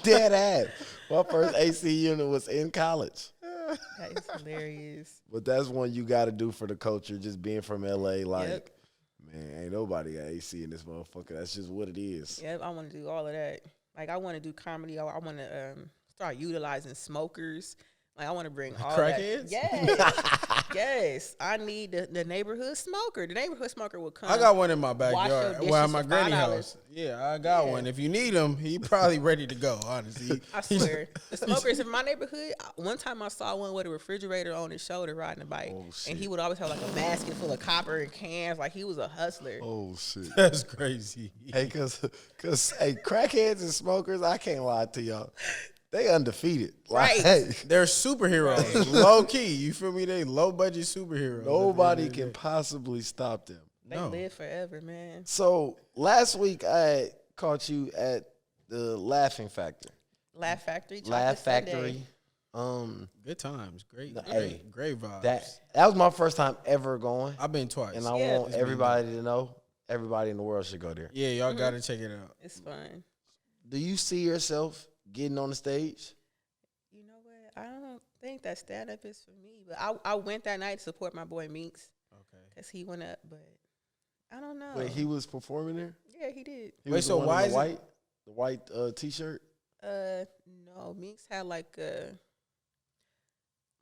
Speaker 2: Dead ass. My first AC unit was in college.
Speaker 3: That is hilarious.
Speaker 2: But that's one you got to do for the culture. Just being from LA, like,
Speaker 3: Yep.
Speaker 2: man, ain't nobody got AC in this motherfucker. That's just what it is.
Speaker 3: Yep, I want to do all of that. Like, I want to do comedy. I want to start utilizing smokers. Like, I want to bring all
Speaker 1: Crackheads?
Speaker 3: that. Yes. Yes. I need the neighborhood smoker. The neighborhood smoker will come.
Speaker 1: I got one in my
Speaker 3: Wash your
Speaker 1: backyard.
Speaker 3: dishes
Speaker 1: Well, at my
Speaker 3: for
Speaker 1: granny
Speaker 3: $5.
Speaker 1: house. Yeah, I got one. If you need him, he probably ready to go. Honestly,
Speaker 3: I swear. The smokers in my neighborhood, one time I saw one with a refrigerator on his shoulder riding a bike.
Speaker 2: Oh, shit.
Speaker 3: And he would always have like a basket full of copper and cans. Like, he was a hustler.
Speaker 2: Oh, shit.
Speaker 1: That's crazy.
Speaker 2: Hey, cause, hey, crackheads and smokers, I can't lie to y'all. They undefeated. Like,
Speaker 3: Right.
Speaker 2: hey,
Speaker 1: They're superheroes, low key. You feel me? They low budget superheroes.
Speaker 2: nobody can possibly stop them.
Speaker 3: They
Speaker 1: No.
Speaker 3: live forever, man.
Speaker 2: So last week I caught you at the Laughing Factor.
Speaker 3: Laugh Factory.
Speaker 2: Laugh
Speaker 3: Chocolate
Speaker 2: Factory.
Speaker 3: Sundae.
Speaker 1: Good times. Great.
Speaker 2: Hey,
Speaker 1: great vibes.
Speaker 2: That was my first time ever going,
Speaker 1: I've been twice.
Speaker 2: and I
Speaker 3: Yeah.
Speaker 2: want everybody to know. Everybody in the world should go there.
Speaker 1: Yeah, y'all gotta check it out.
Speaker 3: It's fun.
Speaker 2: Do you see yourself getting on the stage?
Speaker 3: You know what? I don't think that stand up is for me. But I went that night to support my boy Meeks
Speaker 1: Okay.
Speaker 3: because he went up. But I don't know.
Speaker 2: Wait, he was performing there.
Speaker 3: Yeah, he did.
Speaker 2: He
Speaker 1: Wait,
Speaker 2: was
Speaker 1: so
Speaker 2: the one
Speaker 1: why
Speaker 2: in
Speaker 1: is it-
Speaker 2: the white t-shirt?
Speaker 3: No, Meeks had like a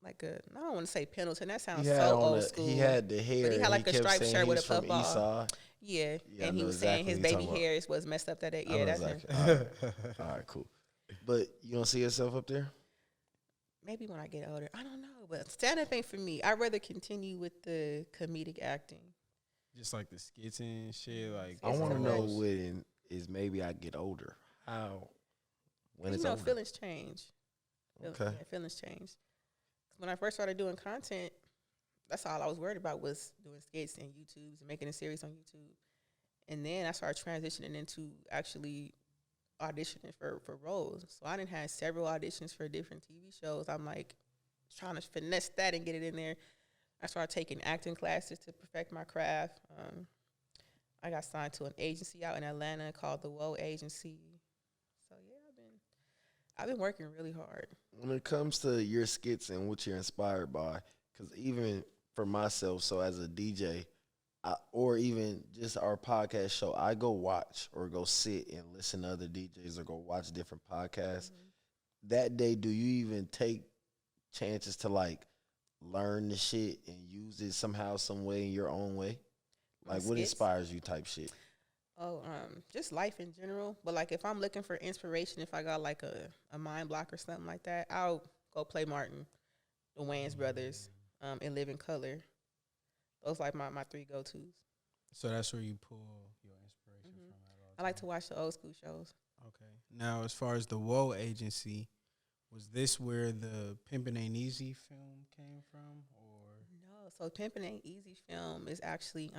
Speaker 3: I don't want to say Pendleton. That sounds
Speaker 2: He had
Speaker 3: so
Speaker 2: on
Speaker 3: old
Speaker 2: the,
Speaker 3: school.
Speaker 2: he had the hair.
Speaker 3: But he had
Speaker 2: and
Speaker 3: like a
Speaker 2: kept
Speaker 3: striped
Speaker 2: saying
Speaker 3: shirt
Speaker 2: he
Speaker 3: with
Speaker 2: was
Speaker 3: a
Speaker 2: from
Speaker 3: puff
Speaker 2: East
Speaker 3: ball.
Speaker 2: Side.
Speaker 3: Yeah,
Speaker 2: Yeah, I
Speaker 3: and he
Speaker 2: know
Speaker 3: was
Speaker 2: exactly
Speaker 3: saying his
Speaker 2: what
Speaker 3: baby
Speaker 2: you're talking
Speaker 3: hairs was messed up that day.
Speaker 2: I know
Speaker 3: Yeah, that's him.
Speaker 2: exactly. All right, cool. But you don't see yourself up there?
Speaker 3: Maybe when I get older. I don't know, but stand up ain't for me. I'd rather continue with the comedic acting.
Speaker 1: Just like the skits and shit. Like
Speaker 2: I
Speaker 3: It's
Speaker 2: want to
Speaker 3: too
Speaker 2: know
Speaker 3: much.
Speaker 2: when is maybe I get older. How? When
Speaker 3: You
Speaker 2: it's
Speaker 3: know,
Speaker 2: older.
Speaker 3: feelings change.
Speaker 2: Okay.
Speaker 3: Yeah, feelings change. When I first started doing content, that's all I was worried about was doing skits and YouTubes and making a series on YouTube. And then I started transitioning into actually auditioning for roles. So I didn't have several auditions for different TV shows. I'm like trying to finesse that and get it in there. I started taking acting classes to perfect my craft. I got signed to an agency out in Atlanta called the Woe Agency. So yeah, I've been working really hard.
Speaker 2: When it comes to your skits and what you're inspired by, because even for myself, so as a DJ, or even just our podcast show, I go watch or go sit and listen to other DJs or go watch different podcasts. That day, do you even take chances to like learn the shit and use it somehow, some way in your own way? Like what
Speaker 3: Skits?
Speaker 2: inspires you type shit?
Speaker 3: Oh, just life in general. But like if I'm looking for inspiration, if I got like a mind block or something like that, I'll go play Martin, the Wayans Brothers, and Live in Color. Those like my three go-tos.
Speaker 1: so that's where you pull your inspiration from. At all
Speaker 3: I like to watch the old school shows.
Speaker 1: Okay. Now, as far as the Woe Agency, was this where the Pimpin' Ain't Easy film came from, or
Speaker 3: No, so Pimpin' Ain't Easy film is actually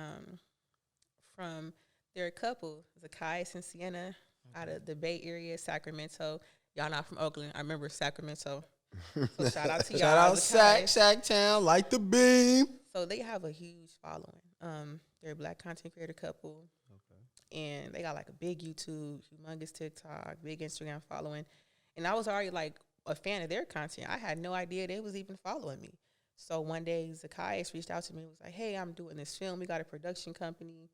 Speaker 3: from they're a couple, Zacchaeus and Sienna, out of the Bay Area, Sacramento. Y'all not from Oakland. I remember Sacramento. So shout out to y'all.
Speaker 1: shout out
Speaker 3: Zacchaeus.
Speaker 1: Sac Town, like the beam?
Speaker 3: So they have a huge following. They're a black content creator couple. And they got like a big YouTube, humongous TikTok, big Instagram following. And I was already like a fan of their content. I had no idea they was even following me. So one day Zacchaeus reached out to me and was like, hey, I'm doing this film. We got a production company.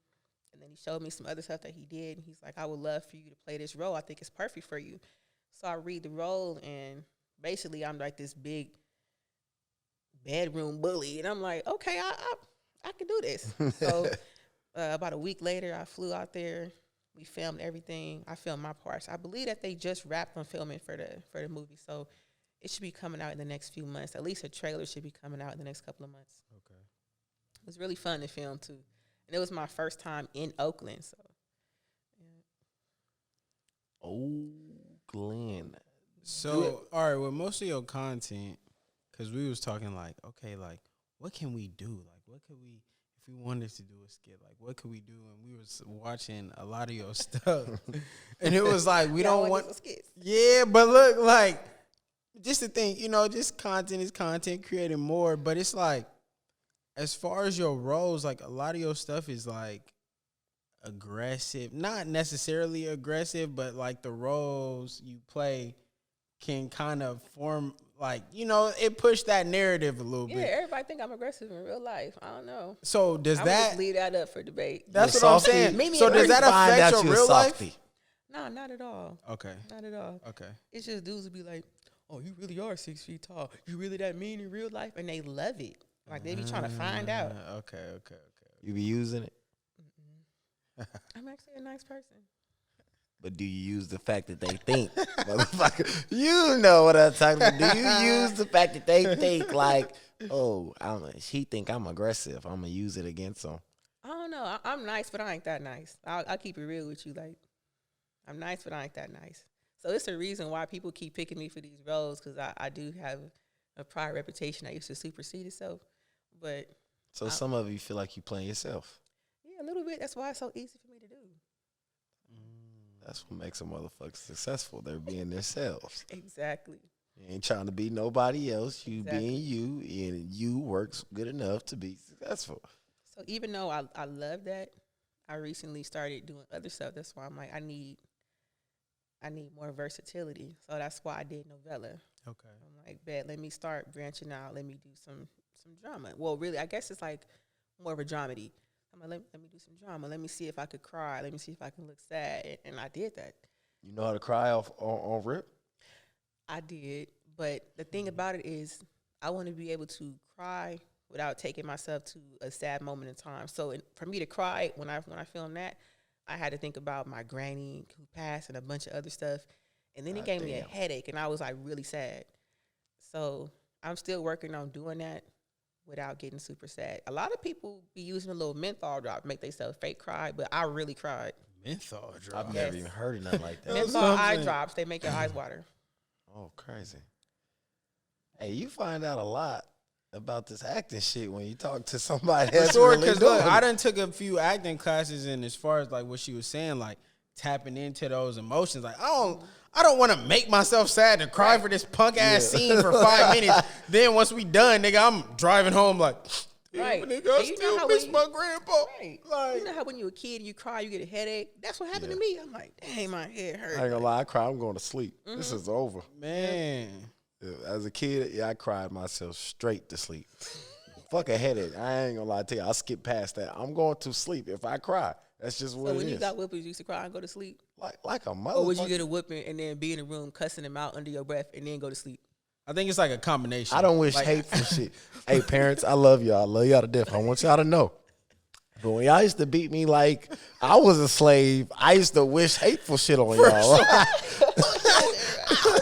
Speaker 3: And then he showed me some other stuff that he did. And he's like, I would love for you to play this role. I think it's perfect for you. So I read the role and basically I'm like this big bedroom bully. And I'm like, okay, I can do this. So about a week later, I flew out there. We filmed everything. I filmed my parts. I believe that they just wrapped on filming for the movie, so it should be coming out in the next few months. At least a trailer should be coming out in the next couple of months.
Speaker 1: Okay.
Speaker 3: It was really fun to film too, and it was my first time in Oakland. So
Speaker 2: Oh, Glenn.
Speaker 1: So, all right, with most of your content, because we was talking like, okay, like, what can we do? Like, what could we, if we wanted to do a skit, like, what could we do? And we was watching a lot of your stuff, and it was like, we don't want
Speaker 3: skits.
Speaker 1: Yeah, but look, like, just the thing, just content is content, creating more. But it's like, as far as your roles, like, a lot of your stuff is like aggressive, not necessarily aggressive, but like the roles you play can kind of form, like, it pushed that narrative a little bit.
Speaker 3: Yeah, everybody think I'm aggressive in real life. I don't know.
Speaker 1: So does
Speaker 3: I'm
Speaker 1: that
Speaker 3: just leave that up for debate?
Speaker 1: That's
Speaker 2: You're
Speaker 1: what I'm
Speaker 2: softy.
Speaker 1: saying.
Speaker 3: Maybe
Speaker 1: So does that affect your real life?
Speaker 3: No, not at all.
Speaker 1: Okay.
Speaker 3: Not at all.
Speaker 1: Okay.
Speaker 3: It's just dudes would be like, "Oh, you really are 6 feet tall. You really that mean in real life?" And they love it. Like they be trying to find out.
Speaker 1: Okay.
Speaker 2: You be using it,
Speaker 3: I'm actually a nice person.
Speaker 2: but do you use the fact that they think, motherfucker? You know what I'm talking about. Do you use the fact that they think like, oh, he think I'm aggressive. I'm gonna use it against him.
Speaker 3: I don't know. I'm nice, but I ain't that nice. I'll keep it real with you. Like, I'm nice, but I ain't that nice. So it's a reason why people keep picking me for these roles, because I do have a prior reputation that used to supersede itself. But
Speaker 2: So some of you feel like you playing yourself.
Speaker 3: yeah, a little bit. That's why it's so easy for me to do.
Speaker 2: That's what makes a motherfucker successful. They're being themselves.
Speaker 3: Exactly.
Speaker 2: You ain't trying to be nobody else. You
Speaker 3: Exactly.
Speaker 2: being you, and you works good enough to be successful.
Speaker 3: So even though I love that, I recently started doing other stuff. That's why I'm like, I need more versatility. So that's why I did novella.
Speaker 1: Okay.
Speaker 3: I'm like, bet, let me start branching out. Let me do some drama. Well, really, I guess it's like more of a dramedy. I'm like, let me do some drama. Let me see if I could cry. Let me see if I can look sad. And I did that.
Speaker 2: You know how to cry off on rip?
Speaker 3: I did. But the thing about it is, I want to be able to cry without taking myself to a sad moment in time. So for me to cry when I filmed that, I had to think about my granny who passed and a bunch of other stuff. And then it gave me a headache, and I was like really sad. So I'm still working on doing that without getting super sad. A lot of people be using a little menthol drop to make themselves fake cry, but I really cried.
Speaker 1: Menthol drop.
Speaker 2: I've never even heard of nothing like that.
Speaker 3: Menthol eye drops, they make your eyes water.
Speaker 2: Oh, crazy. Hey, you find out a lot about this acting shit when you talk to somebody
Speaker 1: For
Speaker 2: that's
Speaker 1: sure,
Speaker 2: really
Speaker 1: because
Speaker 2: doing
Speaker 1: look,
Speaker 2: it.
Speaker 1: I done took a few acting classes, and as far as like what she was saying, like tapping into those emotions, like I don't want to make myself sad to cry for this punk ass scene for 5 minutes. Then once we done, nigga, I'm driving home like,
Speaker 3: Right.
Speaker 1: nigga, I
Speaker 3: And you know
Speaker 1: still
Speaker 3: how
Speaker 1: miss
Speaker 3: when
Speaker 1: my grandpa.
Speaker 3: Right.
Speaker 1: Like,
Speaker 3: You know how when you're a kid and you cry, you get a headache? That's what happened to me. I'm like, dang, my head hurt.
Speaker 2: I ain't gonna lie, I cry. I'm going to sleep. This is over.
Speaker 1: man.
Speaker 2: As a kid, I cried myself straight to sleep. Fuck a headache. I ain't gonna lie to you. I skip past that. I'm going to sleep if I cry. That's just what
Speaker 3: So
Speaker 2: it
Speaker 3: when
Speaker 2: is.
Speaker 3: you got whoopings, you used to cry and go to sleep?
Speaker 2: Like a motherfucker.
Speaker 3: Or would you get a whooping and then be in the room cussing them out under your breath and then go to sleep?
Speaker 1: I think it's like a combination.
Speaker 2: I don't wish
Speaker 1: like,
Speaker 2: hateful shit. Hey, parents, I love y'all. I love y'all to death. I want y'all to know. But when y'all used to beat me like I was a slave, I used to wish hateful shit on y'all.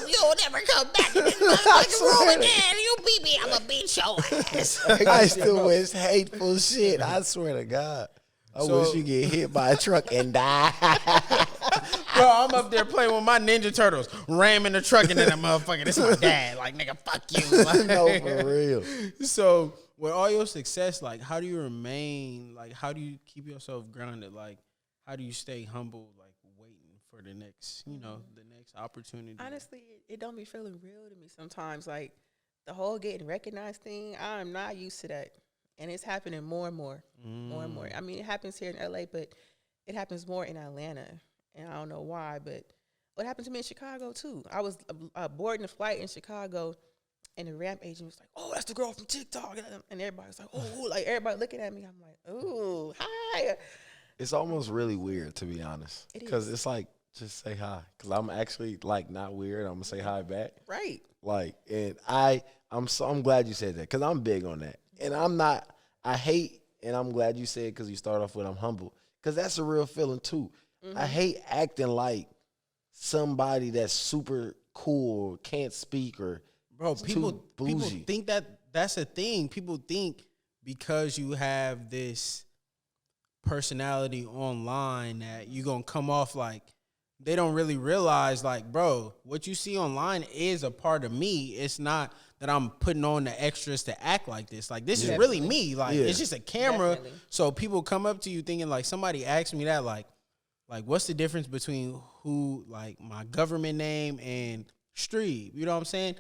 Speaker 3: You'll never come back in this motherfucking room again. You beat me, I'm gonna beat your ass.
Speaker 2: I used to wish hateful shit. I swear to God. I wish you get hit by a truck and die.
Speaker 1: Bro, I'm up there playing with my Ninja Turtles, ramming the truck into that motherfucker. This is my dad. Like, nigga, fuck you. Like,
Speaker 2: No, for real.
Speaker 1: So, with all your success, like, how do you remain, like, how do you keep yourself grounded? Like, how do you stay humble, like, waiting for the next, the next opportunity?
Speaker 3: Honestly, it don't be feeling real to me sometimes. Like, the whole getting recognized thing, I'm not used to that. And it's happening more and more, more and more. I mean, it happens here in LA, but it happens more in Atlanta. And I don't know why, but what happened to me in Chicago, too. I was boarding a flight in Chicago, and the ramp agent was like, oh, that's the girl from TikTok. And everybody was like, oh, like everybody looking at me. I'm like, ooh, hi.
Speaker 2: It's almost really weird, to be honest.
Speaker 3: It
Speaker 2: Because
Speaker 3: is.
Speaker 2: it's like, just say hi. Because I'm actually, like, not weird. I'm going to say hi back.
Speaker 3: Right.
Speaker 2: Like, and I'm glad you said that. Because I'm big on that. And I hate, and I'm glad you said because you start off with I'm humble. Because that's a real feeling, too. I hate acting like somebody that's super cool or can't speak or
Speaker 1: Bro, people
Speaker 2: bougie.
Speaker 1: think that's a thing. People think because you have this personality online that you're going to come off like they don't really realize, like, bro, what you see online is a part of me. It's not that I'm putting on the extras to act like this. Like, this is really me. Like, it's just a camera.
Speaker 3: Definitely.
Speaker 1: So people come up to you thinking, like, somebody asked me that, like, what's the difference between who, like, my government name and Street? You know what I'm saying?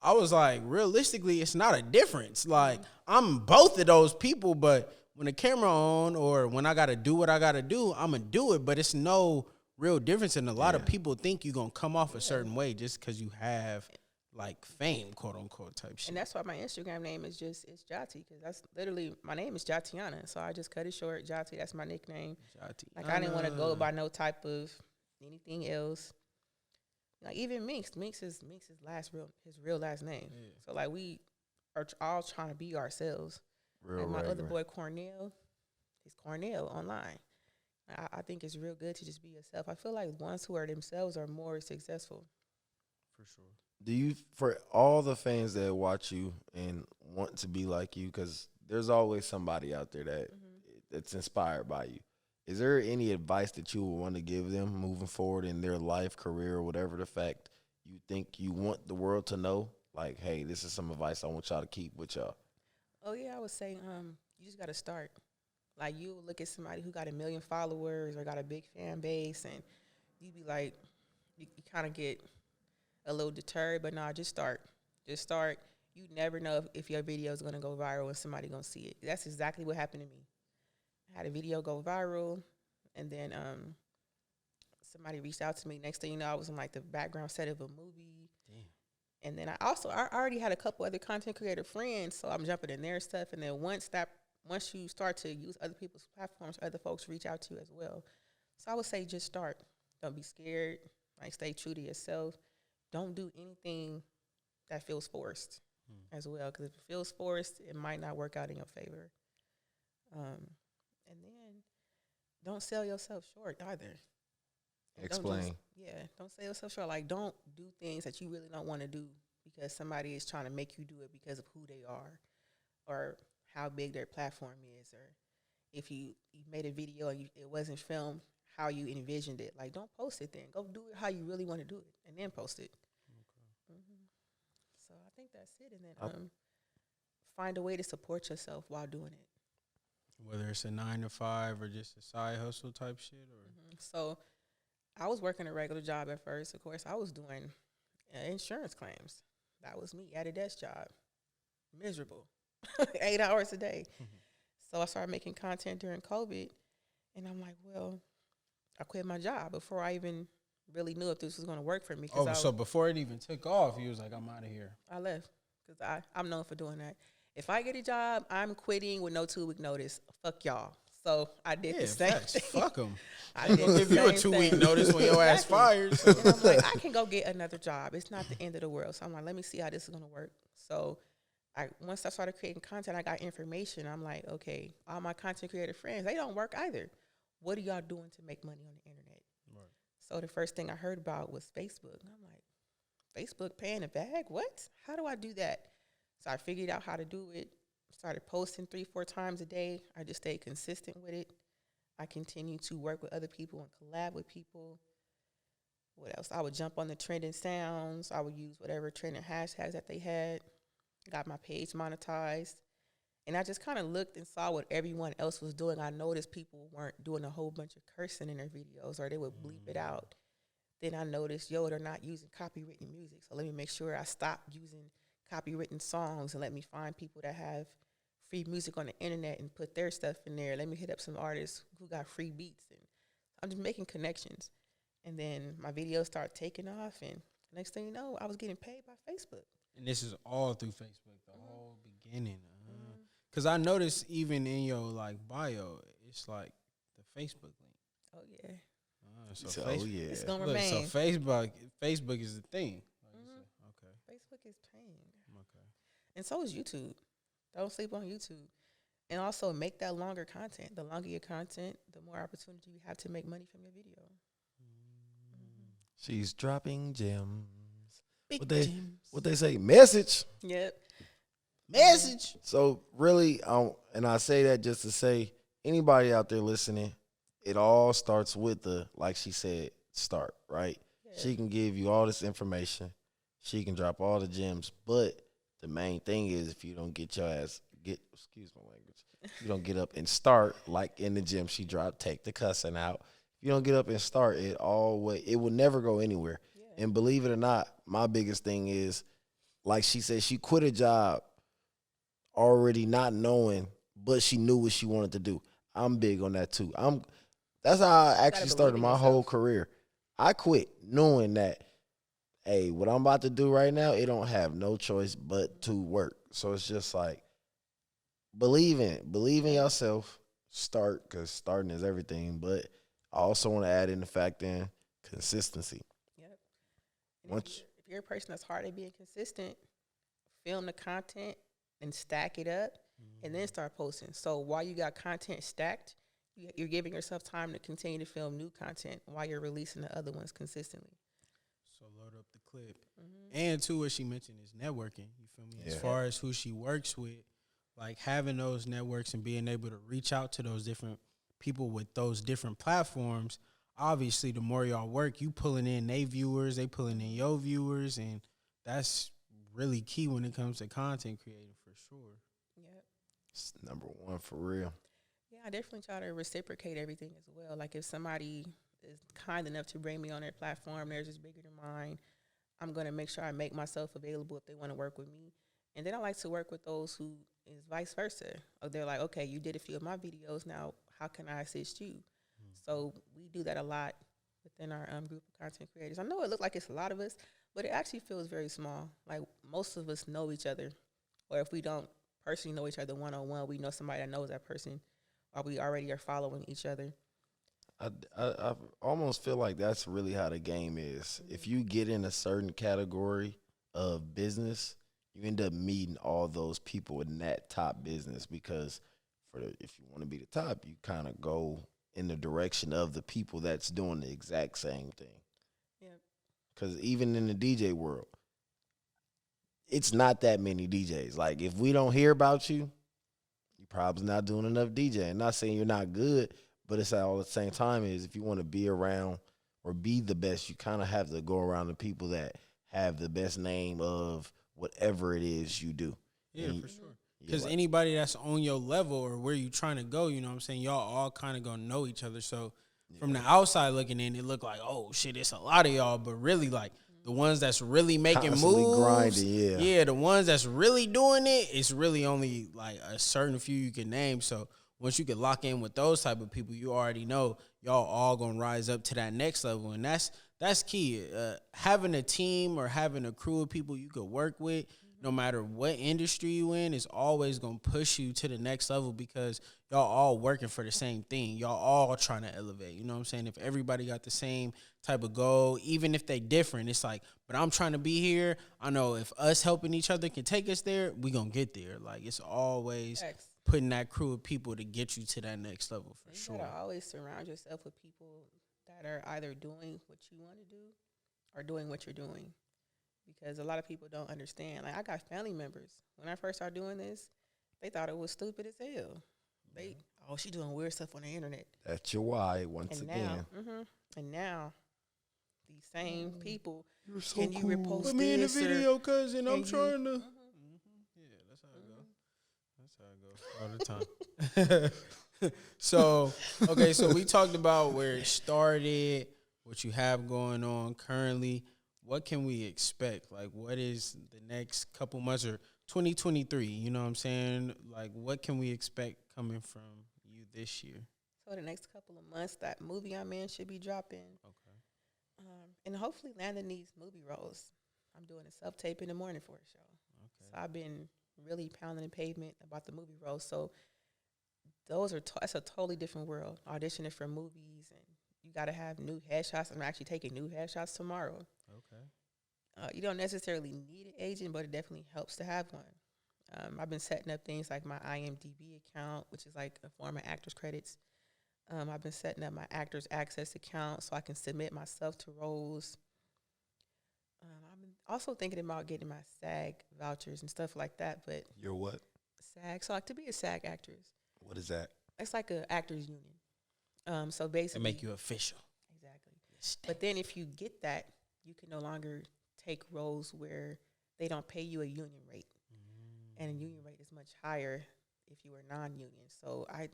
Speaker 1: I was like, realistically, it's not a difference. Like, I'm both of those people, but when the camera on or when I got to do what I got to do, I'm going to do it. But it's no real difference. And a lot of people think you're going to come off a certain way just because you have, like, fame, quote unquote, type shit.
Speaker 3: And that's why my Instagram name is Jati, because that's literally, my name is Jatiana. So I just cut it short. Jati, that's my nickname.
Speaker 1: Jati.
Speaker 3: Like, I didn't want to go by no type of anything else. Like, even Minx is his real last name. Yeah. So, like, we are all trying to be ourselves. Like my other boy Cornell, he's Cornell online. I think it's real good to just be yourself. I feel like ones who are themselves are more successful.
Speaker 1: For sure.
Speaker 2: Do you, for all the fans that watch you and want to be like you, because there's always somebody out there that's inspired by you, is there any advice that you would want to give them moving forward in their life, career, or whatever the fact you think you want the world to know? Like, hey, this is some advice I want y'all to keep with y'all.
Speaker 3: Oh, yeah, I would say you just got to start. Like, you look at somebody who got 1 million followers or got a big fan base, and you be like, you kind of get a little deterred, but nah, just start. Just start. You never know if your video is going to go viral and somebody going to see it. That's exactly what happened to me. I had a video go viral, and then somebody reached out to me. Next thing you know, I was in, like, the background set of a movie. Damn. And then I already had a couple other content creator friends, so I'm jumping in their stuff. And then once you start to use other people's platforms, other folks reach out to you as well. So I would say just start. Don't be scared. Like, stay true to yourself. Don't do anything that feels forced as well, because if it feels forced, it might not work out in your favor. And then don't sell yourself short either.
Speaker 2: Explain.
Speaker 3: Don't sell yourself short. Like, don't do things that you really don't want to do because somebody is trying to make you do it because of who they are or how big their platform is, or if you made a video and it wasn't filmed how you envisioned it. Like, don't post it then. Go do it how you really want to do it and then post it. Okay. So I think that's it. And then find a way to support yourself while doing it.
Speaker 1: Whether it's a 9 to 5 or just a side hustle type shit, or
Speaker 3: So I was working a regular job at first. Of course, I was doing insurance claims. That was me at a desk job, miserable, 8 hours a day. So I started making content during COVID, and I'm like, well, I quit my job before I even really knew if this was going to work for me.
Speaker 1: So before it even took off, you was like, I'm out of here.
Speaker 3: I left because I'm known for doing that. If I get a job, I'm quitting with no 2-week notice. Fuck y'all. So I did the same thing.
Speaker 1: Fuck them.
Speaker 3: I did
Speaker 1: give you a 2-week notice when your ass fired. So.
Speaker 3: And I'm like, I can go get another job. It's not the end of the world. So I'm like, let me see how this is going to work. So once I started creating content, I got information. I'm like, okay, all my content creator friends, they don't work either. What are y'all doing to make money on the internet? Right. So the first thing I heard about was Facebook. And I'm like, Facebook paying a bag? What? How do I do that? So I figured out how to do it. Started posting 3-4 times a day. I just stayed consistent with it. I continued to work with other people and collab with people. What else? I would jump on the trending sounds. I would use whatever trending hashtags that they had. Got my page monetized. And I just kind of looked and saw what everyone else was doing. I noticed people weren't doing a whole bunch of cursing in their videos, or they would bleep it out. Then I noticed, they're not using copywritten music. So let me make sure I stop using copywritten songs and let me find people that have free music on the internet and put their stuff in there. Let me hit up some artists who got free beats. And I'm just making connections. And then my videos start taking off. And next thing you know, I was getting paid by Facebook.
Speaker 1: And this is all through Facebook, the whole beginning. Because I noticed even in your, like, bio, it's like the Facebook link.
Speaker 3: Oh, yeah.
Speaker 1: So
Speaker 2: yeah.
Speaker 3: It's going to remain.
Speaker 1: So Facebook is the thing. Okay.
Speaker 3: Facebook is paying. Okay. And so is YouTube. Don't sleep on YouTube. And also make that longer content. The longer your content, the more opportunity you have to make money from your video.
Speaker 2: She's dropping gems.
Speaker 3: Gems.
Speaker 2: What they say, message.
Speaker 3: Yep.
Speaker 1: Message.
Speaker 2: So really, and I say that just to say, anybody out there listening, it all starts with like she said, start, right?
Speaker 3: Yeah.
Speaker 2: She can give you all this information. She can drop all the gems, but the main thing is if you don't get your ass excuse my language, you don't get up and start like in the gym she dropped, take the cussing out. If you don't get up and start, it will never go anywhere.
Speaker 3: Yeah.
Speaker 2: And believe it or not, my biggest thing is, like she said, she quit a job already not knowing, but she knew what she wanted to do. I'm big on that too. That's how I actually started my whole career. I quit knowing that, hey, what I'm about to do right now, it don't have no choice but to work. So it's just like, believe in yourself, start, because starting is everything. But I also want to add in the fact in consistency.
Speaker 3: Yep. And if you're a person that's hard at being consistent, film the content and stack it up, and then start posting. So while you got content stacked, you're giving yourself time to continue to film new content while you're releasing the other ones consistently.
Speaker 1: So load up the clip. And too, what she mentioned is networking. You feel me?
Speaker 2: Yeah.
Speaker 1: As far as who she works with, like having those networks and being able to reach out to those different people with those different platforms. Obviously, the more y'all work, you pulling in they viewers, they pulling in your viewers, and that's really key when it comes to content creating for sure.
Speaker 3: Yep.
Speaker 2: It's number one for real.
Speaker 3: Yeah, I definitely try to reciprocate everything as well. Like if somebody is kind enough to bring me on their platform, theirs is bigger than mine, I'm going to make sure I make myself available if they want to work with me. And then I like to work with those who is vice versa. Or they're like, okay, you did a few of my videos. Now, how can I assist you? So we do that a lot within our group of content creators. I know it looks like it's a lot of us, but it actually feels very small. Like most of us know each other. Or if we don't personally know each other one-on-one, we know somebody that knows that person, or we already are following each other.
Speaker 2: I almost feel like that's really how the game is. If you get in a certain category of business, you end up meeting all those people in that top business, because if you want to be the top, you kind of go in the direction of the people that's doing the exact same thing.
Speaker 3: Yep.
Speaker 2: Because even in the DJ world, it's not that many DJs. Like, if we don't hear about you, you're probably not doing enough DJing. Not saying you're not good, but it's all at the same time is if you want to be around or be the best, you kind of have to go around the people that have the best name of whatever it is you do.
Speaker 1: Yeah,
Speaker 2: and
Speaker 1: for sure. Because anybody that's on your level or where you trying to go, you know what I'm saying, y'all all kind of going to know each other. So from the outside looking in, it look like, oh, shit, it's a lot of y'all. But really, like, the ones that's really making
Speaker 2: constantly
Speaker 1: moves,
Speaker 2: grinding, yeah,
Speaker 1: the ones that's really doing it, it's really only, like, a certain few you can name. So once you can lock in with those type of people, you already know y'all all going to rise up to that next level. And that's key. Having a team or having a crew of people you could work with, no matter what industry you in, is always going to push you to the next level, because y'all all working for the same thing. Y'all all trying to elevate. You know what I'm saying? If everybody got the same type of goal, even if they different, it's like, but I'm trying to be here. I know if us helping each other can take us there, we going to get there. Like, it's always putting that crew of people to get you to that next level for sure.
Speaker 3: You gotta always surround yourself with people that are either doing what you want to do or doing what you're doing. Because a lot of people don't understand. Like, I got family members. When I first started doing this, they thought it was stupid as hell. She doing weird stuff on the internet.
Speaker 2: That's your why, once again.
Speaker 3: And now, these same people,
Speaker 2: You're so
Speaker 3: can you
Speaker 2: cool.
Speaker 3: repost
Speaker 1: Put me in the
Speaker 3: this
Speaker 1: video, cousin. I'm
Speaker 3: you-
Speaker 1: trying to. Yeah, that's how it goes. That's how it goes all the time. So, okay, so we talked about where it started, what you have going on currently. What can we expect? Like, what is the next couple months or 2023? You know what I'm saying? Like, what can we expect coming from you this year?
Speaker 3: So the next couple of months, that movie I'm in should be dropping.
Speaker 1: Okay.
Speaker 3: And hopefully landing these movie roles. I'm doing a self-tape in the morning for a show.
Speaker 1: Okay.
Speaker 3: So I've been really pounding the pavement about the movie roles. So those are that's a totally different world. Auditioning for movies, and you got to have new headshots. I'm actually taking new headshots tomorrow.
Speaker 1: Okay.
Speaker 3: You don't necessarily need an agent, but it definitely helps to have one. I've been setting up things like my IMDb account, which is like a form of actors credits. I've been setting up my Actors Access account so I can submit myself to roles. I've been also thinking about getting my SAG vouchers and stuff like that. But
Speaker 2: Your what?
Speaker 3: SAG, so like to be a SAG actress.
Speaker 2: What is that?
Speaker 3: It's like an actors union. So basically,
Speaker 1: To make you official.
Speaker 3: exactly. But then if you get that, you can no longer take roles where they don't pay you a union rate. And a union rate is much higher if you were non-union. So I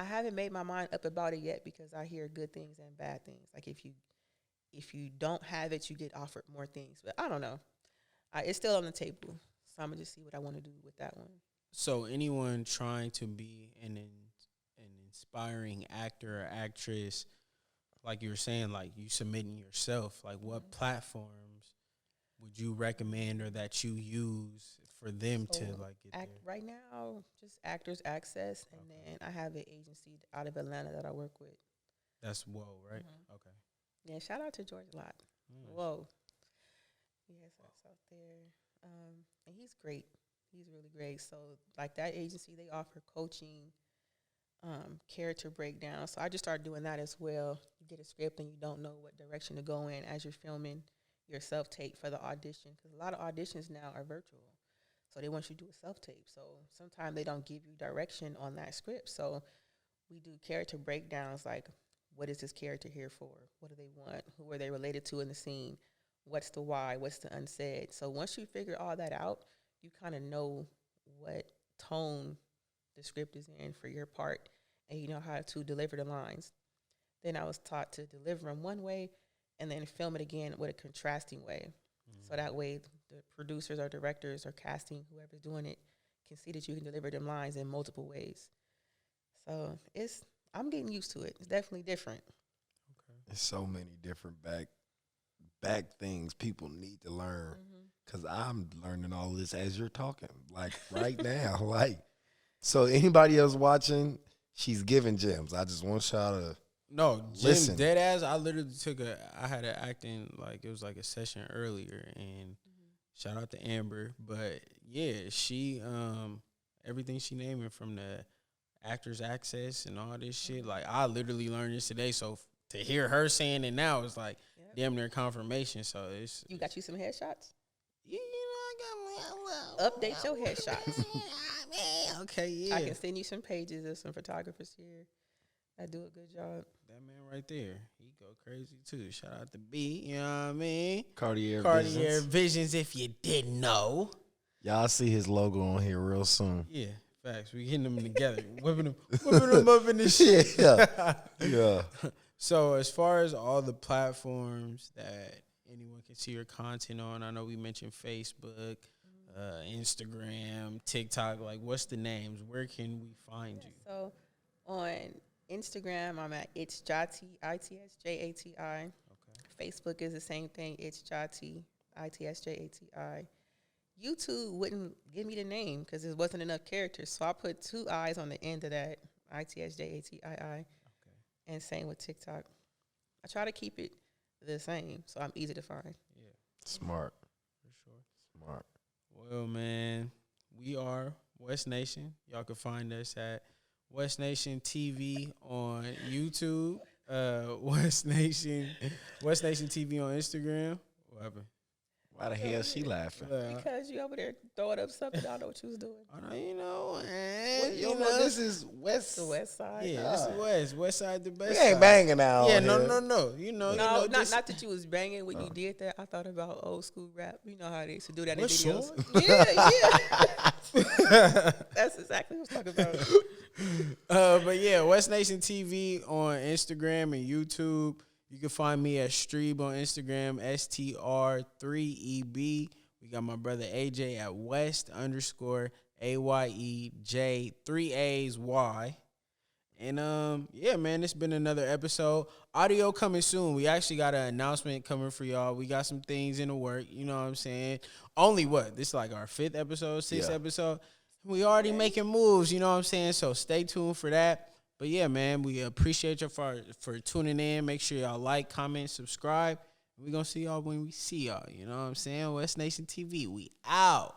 Speaker 3: haven't made my mind up about it yet because I hear good things and bad things. Like if you don't have it, you get offered more things. But I don't know. It's still on the table. So I'm going to just see what I want to do with that one.
Speaker 1: So anyone trying to be an inspiring actor or actress, like you were saying, like you submitting yourself, like what platforms would you recommend or that you use for them to like get there?
Speaker 3: Right now, just Actors Access, and then I have an agency out of Atlanta that I work with.
Speaker 1: That's Whoa, right? Okay.
Speaker 3: Yeah, shout out to George Lott. Whoa. Yes, that's out there. And he's great. He's really great. So, like that agency, they offer coaching, character breakdown. So I just started doing that as well. You get a script and you don't know what direction to go in as you're filming your self-tape for the audition. Because a lot of auditions now are virtual. So they want you to do a self-tape. So sometimes they don't give you direction on that script. So we do character breakdowns like, what is this character here for? What do they want? Who are they related to in the scene? What's the why? What's the unsaid? So once you figure all that out, you kind of know what tone the script is in for your part, and you know how to deliver the lines. Then I was taught to deliver them one way and then film it again with a contrasting way. So that way the producers or directors or casting, whoever's doing it, can see that you can deliver them lines in multiple ways. So I'm getting used to it. It's definitely different.
Speaker 2: Okay. There's so many different back things people need to learn. Because I'm learning all this as you're talking, like right now. Like, so anybody else watching, she's giving gems. I just want y'all to listen.
Speaker 1: Dead ass. I literally I had an acting, like it was like a session earlier, and shout out to Amber. But yeah, she, everything she naming from the Actors Access and all this shit, like I literally learned this today. So to hear her saying it now, it's like damn near confirmation. So
Speaker 3: You got you some headshots?
Speaker 1: Yeah, I got
Speaker 3: Update your headshots.
Speaker 1: Okay, yeah.
Speaker 3: I can send you some pages of some photographers here that do a good job.
Speaker 1: That man right there, he go crazy too. Shout out to B, you know what I mean?
Speaker 2: Cartier
Speaker 1: Visions, if you didn't know.
Speaker 2: Y'all see his logo on here real soon.
Speaker 1: Yeah, facts. We getting them together, whipping them up in this shit.
Speaker 2: Yeah.
Speaker 1: So as far as all the platforms that anyone can see your content on, I know we mentioned Facebook, Instagram, TikTok. Like, what's the names? Where can we find you?
Speaker 3: So on Instagram, I'm at It's Jati, ITSJATI. Okay. Facebook is the same thing. It's Jati, ITSJATI. YouTube wouldn't give me the name because there wasn't enough characters. So I put 2 I's on the end of that, ITSJATII. Okay. And same with TikTok. I try to keep it the same so I'm easy to find.
Speaker 1: Yeah.
Speaker 2: Smart.
Speaker 1: For sure.
Speaker 2: Smart.
Speaker 1: Well, man, we are West Nation. Y'all can find us at West Nation TV on YouTube, West Nation TV on Instagram. What happened?
Speaker 2: Why the hell she laughing?
Speaker 3: Because you over there throwing up something. I don't know what you was doing.
Speaker 1: I know, you know, man.
Speaker 2: You know, this is West.
Speaker 3: The West Side.
Speaker 1: Yeah, this is West. West Side, the best.
Speaker 2: We ain't
Speaker 1: side.
Speaker 2: banging out.
Speaker 1: Yeah,
Speaker 2: here.
Speaker 1: no. You know,
Speaker 3: not that you was banging when you did that. I thought about old school rap. You know how they used to do that in videos. Yeah. That's exactly what I'm talking about.
Speaker 1: But yeah, West Nation TV on Instagram and YouTube. You can find me at Streeb on Instagram, STR3EB. We got my brother AJ at West_AYEJ, 3 A's Y. And yeah, man, it's been another episode. Audio coming soon. We actually got an announcement coming for y'all. We got some things in the work. You know what I'm saying? Only this is like our 5th episode, 6th episode. We already making moves. You know what I'm saying? So stay tuned for that. But yeah, man, we appreciate you for tuning in. Make sure y'all like, comment, subscribe. We're going to see y'all when we see y'all. You know what I'm saying? West Nation TV, we out.